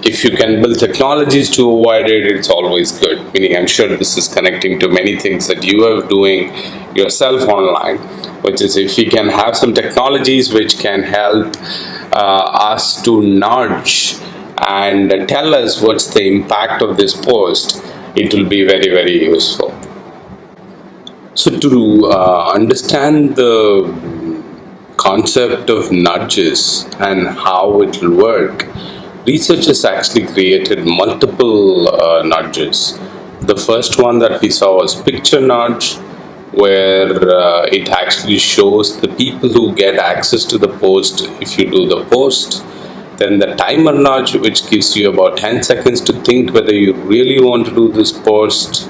If you can build technologies to avoid it, it's always good. Meaning, I'm sure this is connecting to many things that you are doing yourself online, which is if you can have some technologies which can help us to nudge and tell us what's the impact of this post, it will be very, very useful. So to understand the concept of nudges and how it will work, researchers actually created multiple nudges. The first one that we saw was picture nudge, where it actually shows the people who get access to the post if you do the post. Then the timer nudge, which gives you about 10 seconds to think whether you really want to do this post.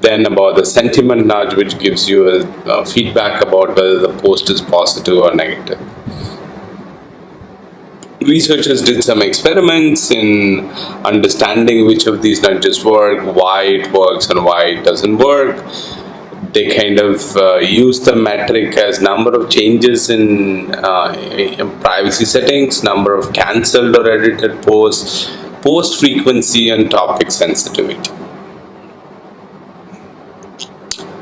Then about the sentiment nudge, which gives you a feedback about whether the post is positive or negative. Researchers did some experiments in understanding which of these nudges work, why it works and why it doesn't work. They kind of use the metric as number of changes in privacy settings, number of cancelled or edited posts, post frequency, and topic sensitivity.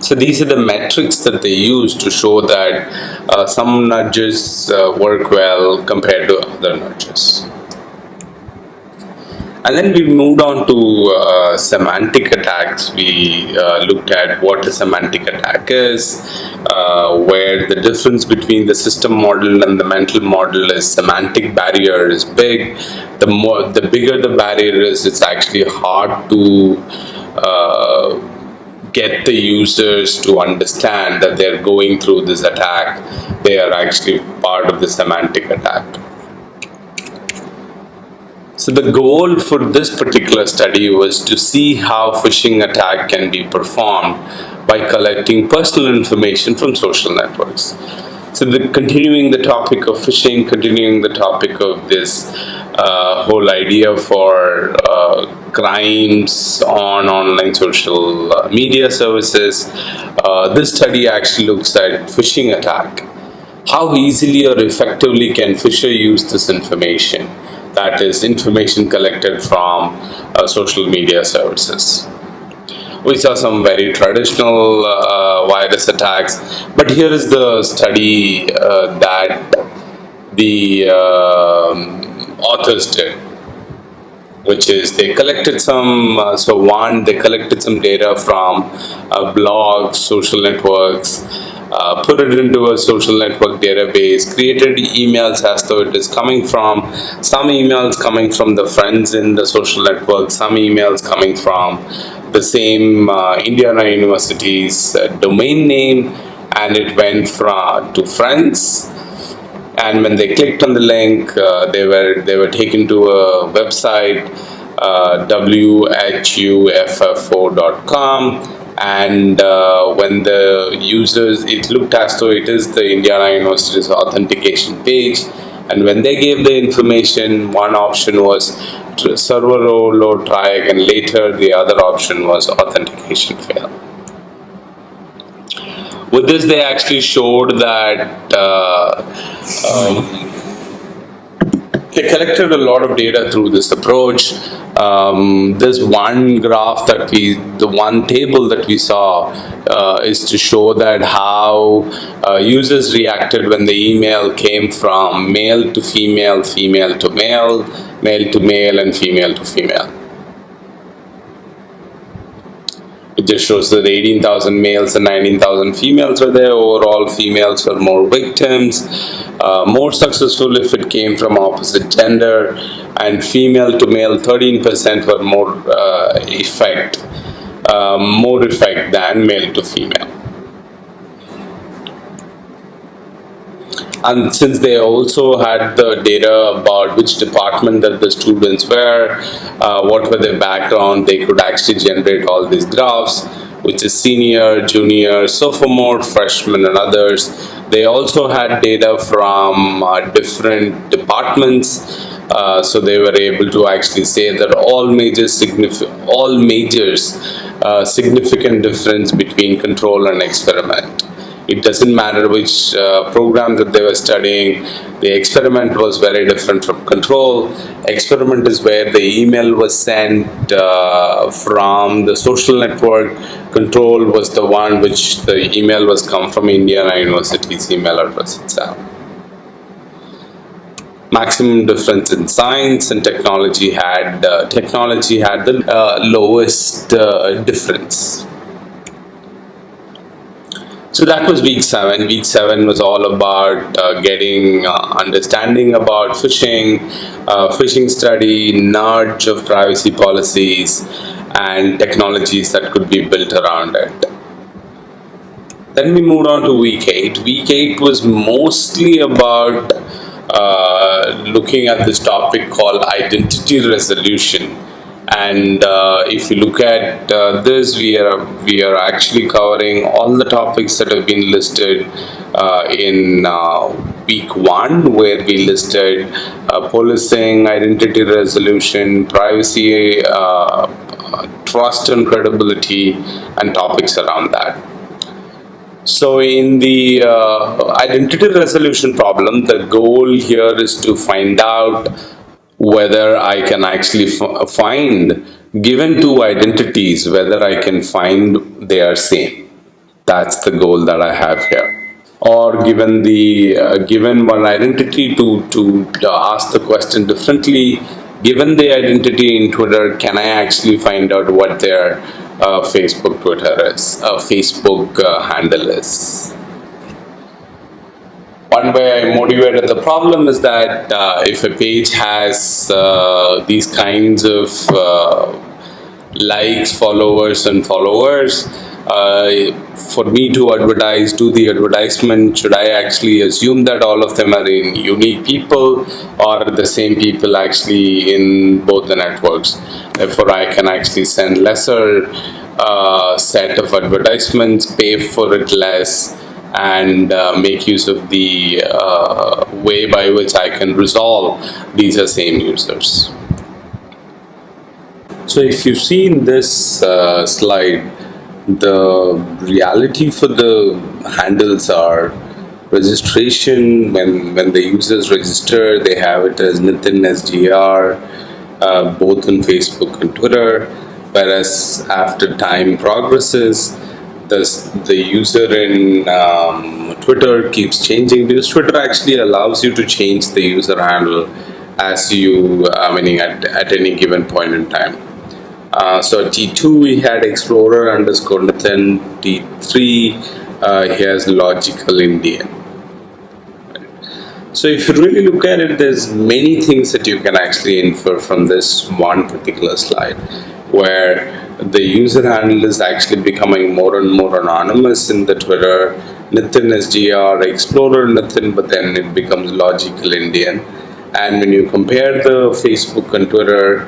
So these are the metrics that they use to show that some nudges work well compared to other nudges. And then we moved on to semantic attacks. We looked at what a semantic attack is, where the difference between the system model and the mental model is semantic barrier is big. The bigger the barrier is, it's actually hard to get the users to understand that they're going through this attack. They are actually part of the semantic attack. So the goal for this particular study was to see how phishing attack can be performed by collecting personal information from social networks. So continuing the topic of phishing, continuing the topic of this whole idea for crimes on online social media services, this study actually looks at phishing attack. How easily or effectively can phisher use this information? That is information collected from social media services. We saw some very traditional virus attacks, but here is the study that the authors did, which is they collected some, they collected some data from blogs, social networks, put it into a social network database, created emails as though it is coming from some emails coming from the friends in the social network, some emails coming from the same Indiana University's domain name, and it went to friends. And when they clicked on the link, they were taken to a website, whuffo.com. And when the users, it looked as though it is the Indiana University's authentication page. And when they gave the information, one option was server overload, try again later. The other option was authentication fail. With this, they actually showed that they collected a lot of data through this approach. This one graph the one table that we saw is to show that how users reacted when the email came from male to female, female to male, male to male, and female to female. It just shows that 18,000 males and 19,000 females were there. Overall, females were more victims, more successful if it came from opposite gender, and female to male, 13% were more effect than male to female. And since they also had the data about which department that the students were, what were their background, they could actually generate all these graphs, which is senior, junior, sophomore, freshman, and others. They also had data from different departments, so they were able to actually say that all majors significant difference between control and experiment. It doesn't matter which program that they were studying. The experiment was very different from control. Experiment is where the email was sent from the social network. Control was the one which the email was come from Indiana University's email address itself. Maximum difference in science and technology had the lowest difference. So that was week 7. Week 7 was all about getting understanding about phishing, phishing study, nudge of privacy policies, and technologies that could be built around it. Then we moved on to week 8. Week 8 was mostly about looking at this topic called identity resolution And if you look at this, we are actually covering all the topics that have been listed in week one, where we listed policing, identity resolution, privacy, trust and credibility, and topics around that. So, in the identity resolution problem, the goal here is to find out whether I can actually find, given two identities, whether I can find they are same. That's the goal that I have here. Or given the given one identity, to ask the question differently. Given the identity in Twitter, can I actually find out what their Facebook handle is? One way I motivated the problem is that if a page has these kinds of likes, followers, and followers, for me to do the advertisement, should I actually assume that all of them are in unique people, or are the same people actually in both the networks? Therefore, I can actually send lesser set of advertisements, pay for it less, and make use of the way by which I can resolve these are same users. So if you see in this slide, the reality for the handles are registration. When the users register, they have it as Nitin SDR, both on Facebook and Twitter. Whereas after time progresses, the user in Twitter keeps changing, because Twitter actually allows you to change the user handle as you, at any given point in time. So at T2 we had Explorer underscore Nathan. T3 he has Logical Indian. So if you really look at it, there's many things that you can actually infer from this one particular slide, where the user handle is actually becoming more and more anonymous in the Twitter. Nathan SDR, Explorer Nathan, but then it becomes Logical Indian. And when you compare the Facebook and Twitter,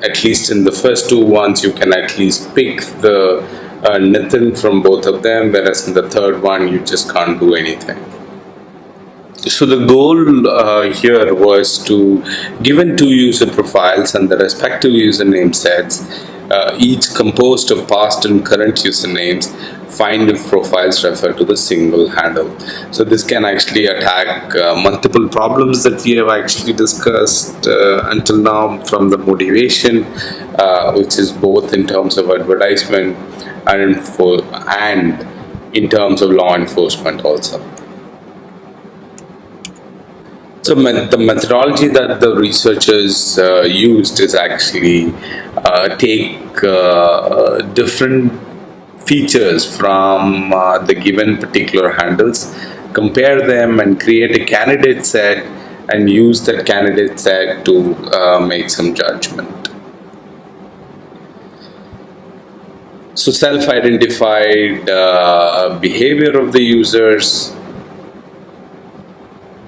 at least in the first two ones, you can at least pick the Nathan from both of them, whereas in the third one, you just can't do anything. So the goal here was to, given two user profiles and the respective username sets, each composed of past and current usernames, find if profiles refer to the single handle. So this can actually attack multiple problems that we have actually discussed until now, from the motivation, which is both in terms of advertisement and in terms of law enforcement also. So the methodology that the researchers used is actually take different features from the given particular handles, compare them and create a candidate set, and use that candidate set to make some judgment. So self-identified behavior of the users.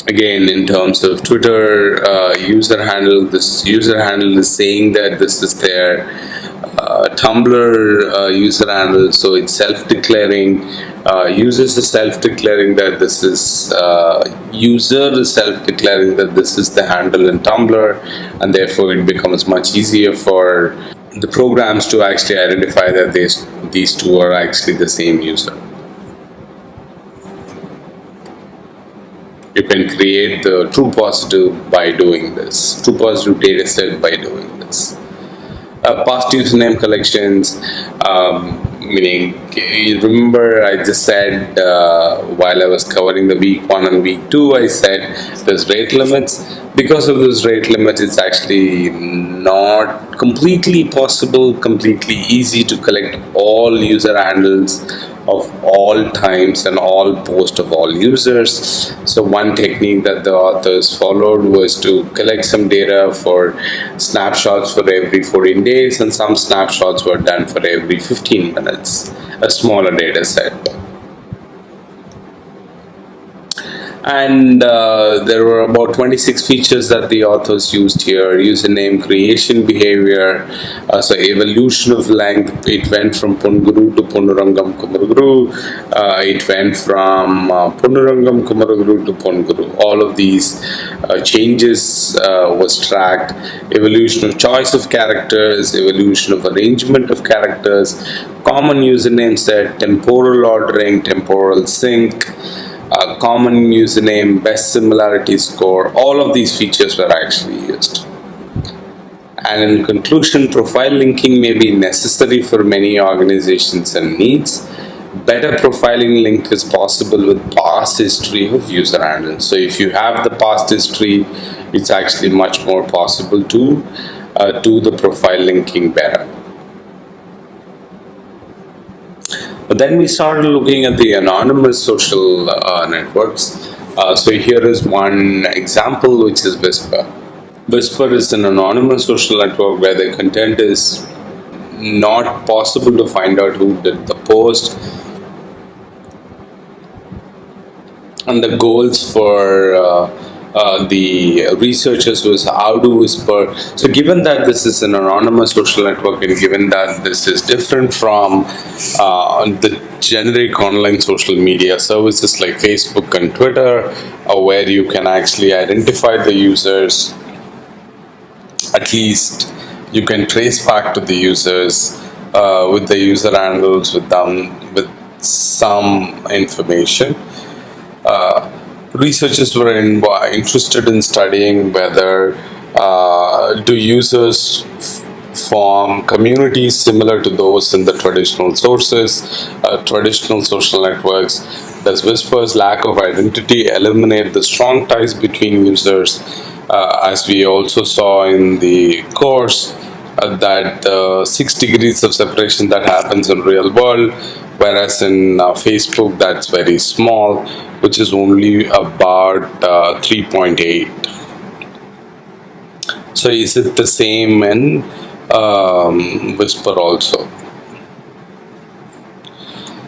Again, in terms of Twitter user handle, this user handle is saying that this is their Tumblr user handle, so it's self-declaring. Users are self-declaring that this is user is self-declaring that this is the handle in Tumblr, and therefore it becomes much easier for the programs to actually identify that these two are actually the same user. You can create the true positive by doing this, true positive data set by doing this. Past username collections, meaning, you remember I just said while I was covering the week 1 and week 2, I said there's rate limits. Because of those rate limits, it's actually not completely possible, completely easy to collect all user handles of all times and all posts of all users. So one technique that the authors followed was to collect some data for snapshots for every 14 days, and some snapshots were done for every 15 minutes, a smaller data set. And there were about 26 features that the authors used here: username creation behavior, so evolution of length. It went from Punguru to Punurangam Kumaraguru, it went from Punurangam Kumaraguru to Punguru. All of these changes was tracked. Evolution of choice of characters, evolution of arrangement of characters, common username set, temporal ordering, temporal sync, common username, best similarity score. All of these features were actually used. And in conclusion, profile linking may be necessary for many organizations and needs. Better profiling link is possible with past history of user handles. So if you have the past history, it's actually much more possible to do the profile linking better. But then we started looking at the anonymous social networks. So here is one example, which is Whisper. Whisper is an anonymous social network where the content is not possible to find out who did the post. And the goals for the researchers was how to Whisper. So given that this is an anonymous social network, and given that this is different from the generic online social media services like Facebook and Twitter, where you can actually identify the users, at least you can trace back to the users with the user handles, with some information. Researchers were interested in studying whether do users form communities similar to those in the traditional sources, traditional social networks. Does Whisper's lack of identity eliminate the strong ties between users? As we also saw in the course, that 6 degrees of separation that happens in real world, whereas in Facebook that's very small, which is only about 3.8. So is it the same in Whisper also?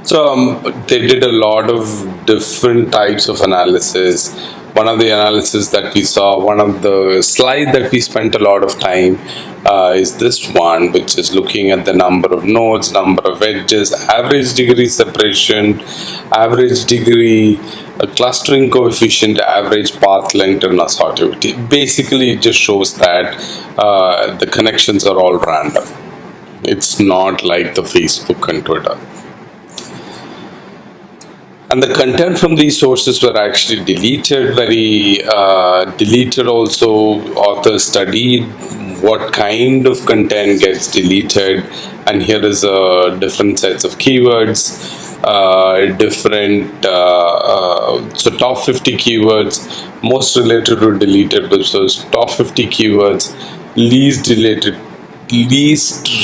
So they did a lot of different types of analysis. One of the analysis that we saw, one of the slide that we spent a lot of time is this one, which is looking at the number of nodes, number of edges, average degree separation, average degree clustering coefficient, average path length, and assortivity. Basically, it just shows that the connections are all random. It's not like the Facebook and Twitter. And the content from these sources were actually deleted. Deleted also. Authors studied what kind of content gets deleted, and here is different sets of keywords, so top 50 keywords most related to deleted whispers, top 50 keywords least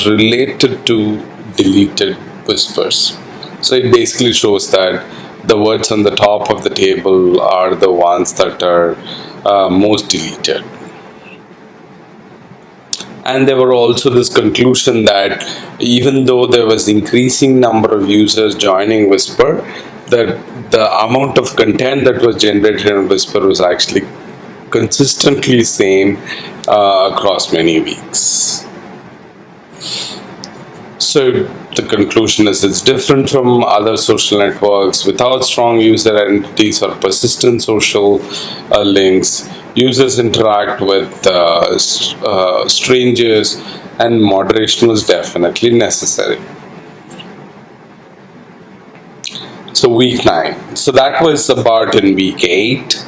related to deleted whispers. So it basically shows that the words on the top of the table are the ones that are most deleted. And there were also this conclusion that even though there was increasing number of users joining Whisper, the amount of content that was generated in Whisper was actually consistently same across many weeks. So the conclusion is it's different from other social networks. Without strong user identities or persistent social links, users interact with strangers, and moderation was definitely necessary. So week 9. So that was about in week 8.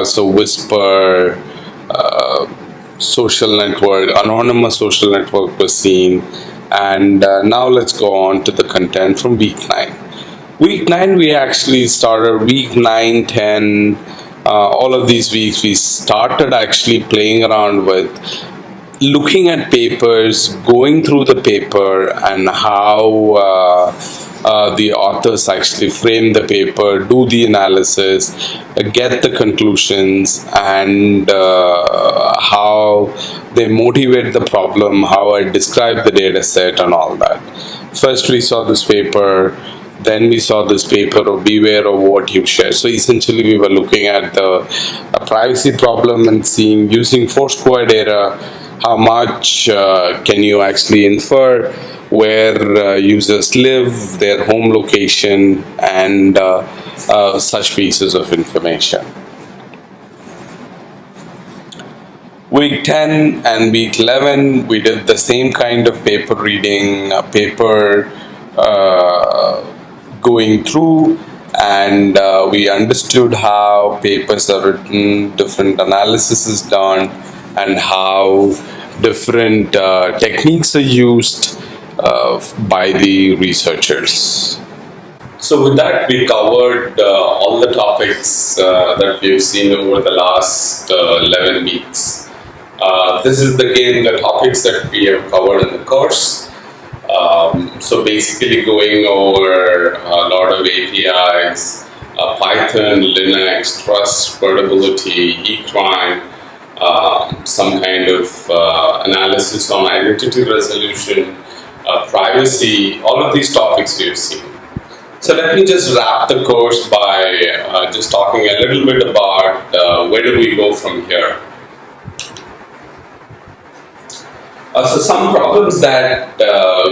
So Whisper social network, anonymous social network was seen. And now let's go on to the content from week 9. Week 9, we actually started week 9, 10, all of these weeks we started actually playing around with looking at papers, going through the paper, and how the authors actually frame the paper, do the analysis, get the conclusions, and how they motivate the problem, how I describe the data set, and all that. First, we saw this paper then we saw this paper of beware of what you share. So essentially, we were looking at the privacy problem and seeing, using Foursquare data, how much can you actually infer where users live, their home location, and such pieces of information. Week 10 and week 11, we did the same kind of paper reading, paper going through, and we understood how papers are written, different analysis is done, and how different techniques are used by the researchers. So with that, we covered all the topics that we've seen over the last 11 weeks. This is the topics that we have covered in the course. So basically going over a lot of APIs, Python, Linux, trust, portability, e-crime, some kind of analysis on identity resolution, privacy, all of these topics we have seen. So let me just wrap the course by just talking a little bit about where do we go from here. So some problems that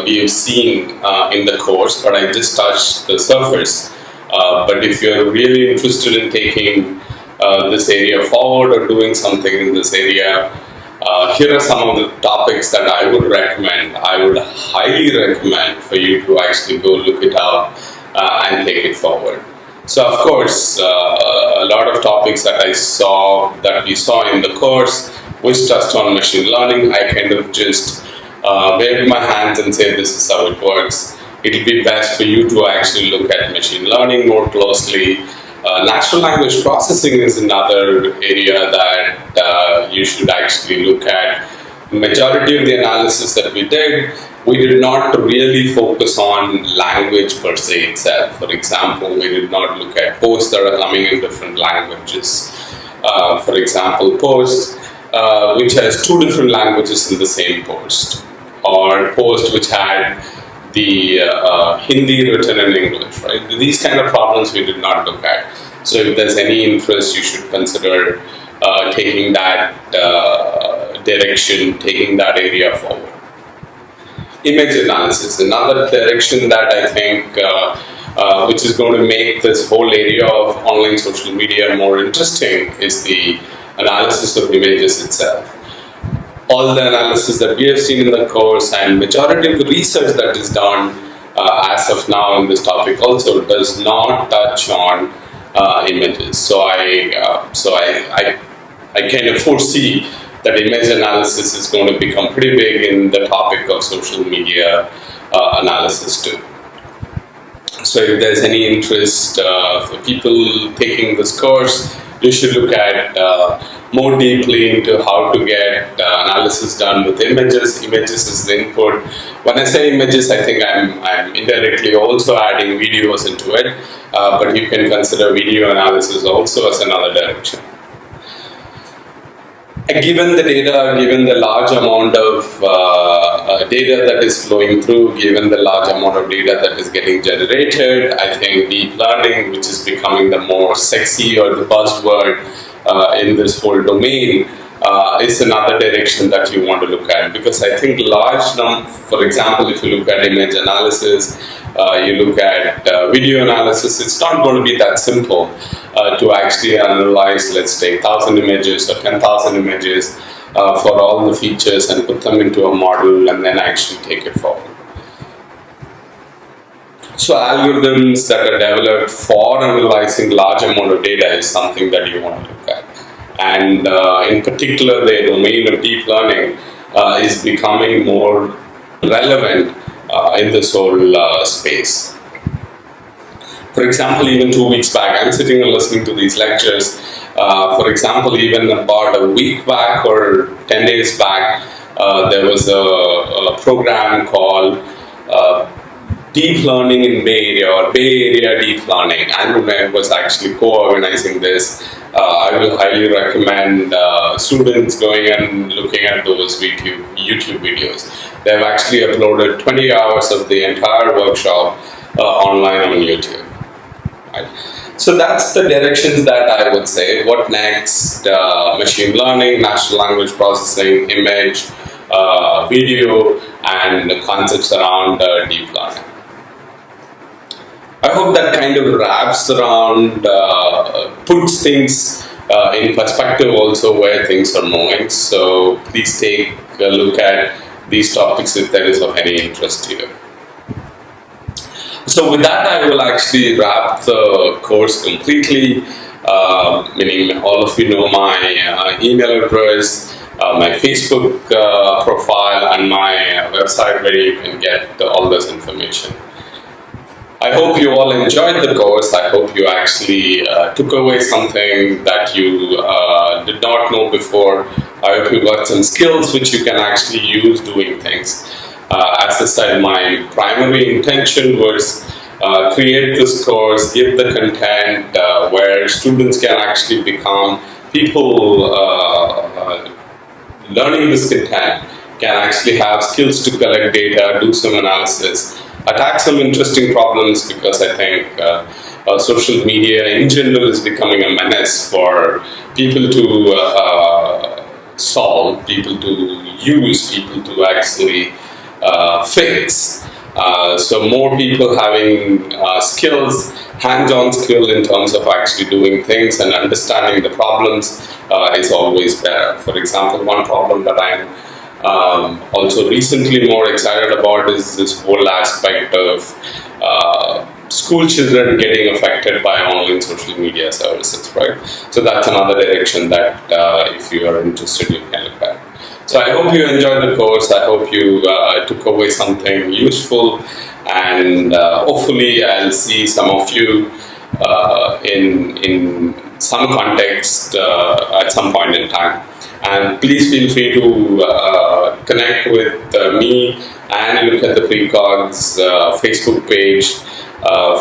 we have seen in the course, but I just touched the surface. But if you're really interested in taking this area forward or doing something in this area, here are some of the topics that I would recommend. I would highly recommend for you to actually go look it up and take it forward. So of course, a lot of topics that we saw in the course, which touched on machine learning, I kind of just wave my hands and say this is how it works. It'll be best for you to actually look at machine learning more closely. Natural language processing is another area that you should actually look at. Majority of the analysis that we did not really focus on language per se itself. For example, we did not look at posts that are coming in different languages. For example, posts which has two different languages in the same post, or post which had the Hindi written in English, right? These kind of problems we did not look at. So if there's any interest, you should consider taking that direction, taking that area forward. Image analysis, another direction that I think which is going to make this whole area of online social media more interesting is the analysis of images itself. All the analysis that we have seen in the course and majority of the research that is done as of now in this topic also does not touch on images. So I kind of foresee that image analysis is going to become pretty big in the topic of social media analysis too. So if there's any interest for people taking this course, you should look at more deeply into how to get analysis done with images. Images is the input. When I say images, I think I'm indirectly also adding videos into it, but you can consider video analysis also as another direction. Given the data, given the large amount of data that is flowing through, given the large amount of data that is getting generated, I think deep learning, which is becoming the more sexy or the buzzword in this whole domain, is another direction that you want to look at. Because I think for example, if you look at image analysis, you look at video analysis, it's not going to be that simple to actually analyze, let's say, 1,000 images or 10,000 images for all the features and put them into a model and then actually take it forward. So algorithms that are developed for analyzing large amount of data is something that you want to look at. And in particular, the domain of deep learning is becoming more relevant in this whole space. For example, even 2 weeks back, I'm sitting and listening to these lectures. For example, even about a week back or 10 days back, there was a program called Deep Learning in Bay Area, or Bay Area Deep Learning. Andrew Nair was actually co-organizing this. I will highly recommend students going and looking at those YouTube videos. They've actually uploaded 20 hours of the entire workshop online on YouTube. Right. So that's the directions that I would say. What next? Machine learning, natural language processing, image, video, and the concepts around deep learning. I hope that kind of wraps around, puts things in perspective also where things are moving. So please take a look at these topics if that is of any interest to you. So with that, I will actually wrap the course completely, meaning all of you know my email address, my Facebook profile, and my website where you can get all this information. I hope you all enjoyed the course. I hope you actually took away something that you did not know before. I hope you got some skills which you can actually use doing things. As I said, my primary intention was create this course, give the content where students can actually become people learning this content, can actually have skills to collect data, do some analysis, attack some interesting problems, because I think social media in general is becoming a menace for people to solve, people to use, people to actually fix. So more people having skills, hands-on skill in terms of actually doing things and understanding the problems is always better. For example, one problem that I am also recently more excited about is this whole aspect of school children getting affected by online social media services, right? So that's another direction that if you are interested, you can look at. So I hope you enjoyed the course. I hope you took away something useful, and hopefully I'll see some of you in some context at some point in time. And please feel free to connect with me and look at the Precogs Facebook page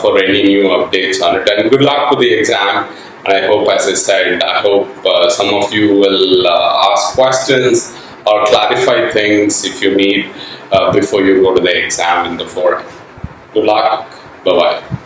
for any new updates on it. And good luck with the exam. And I hope, as I said, I hope some of you will ask questions or clarify things if you need before you go to the exam in the forum. Good luck. Bye-bye.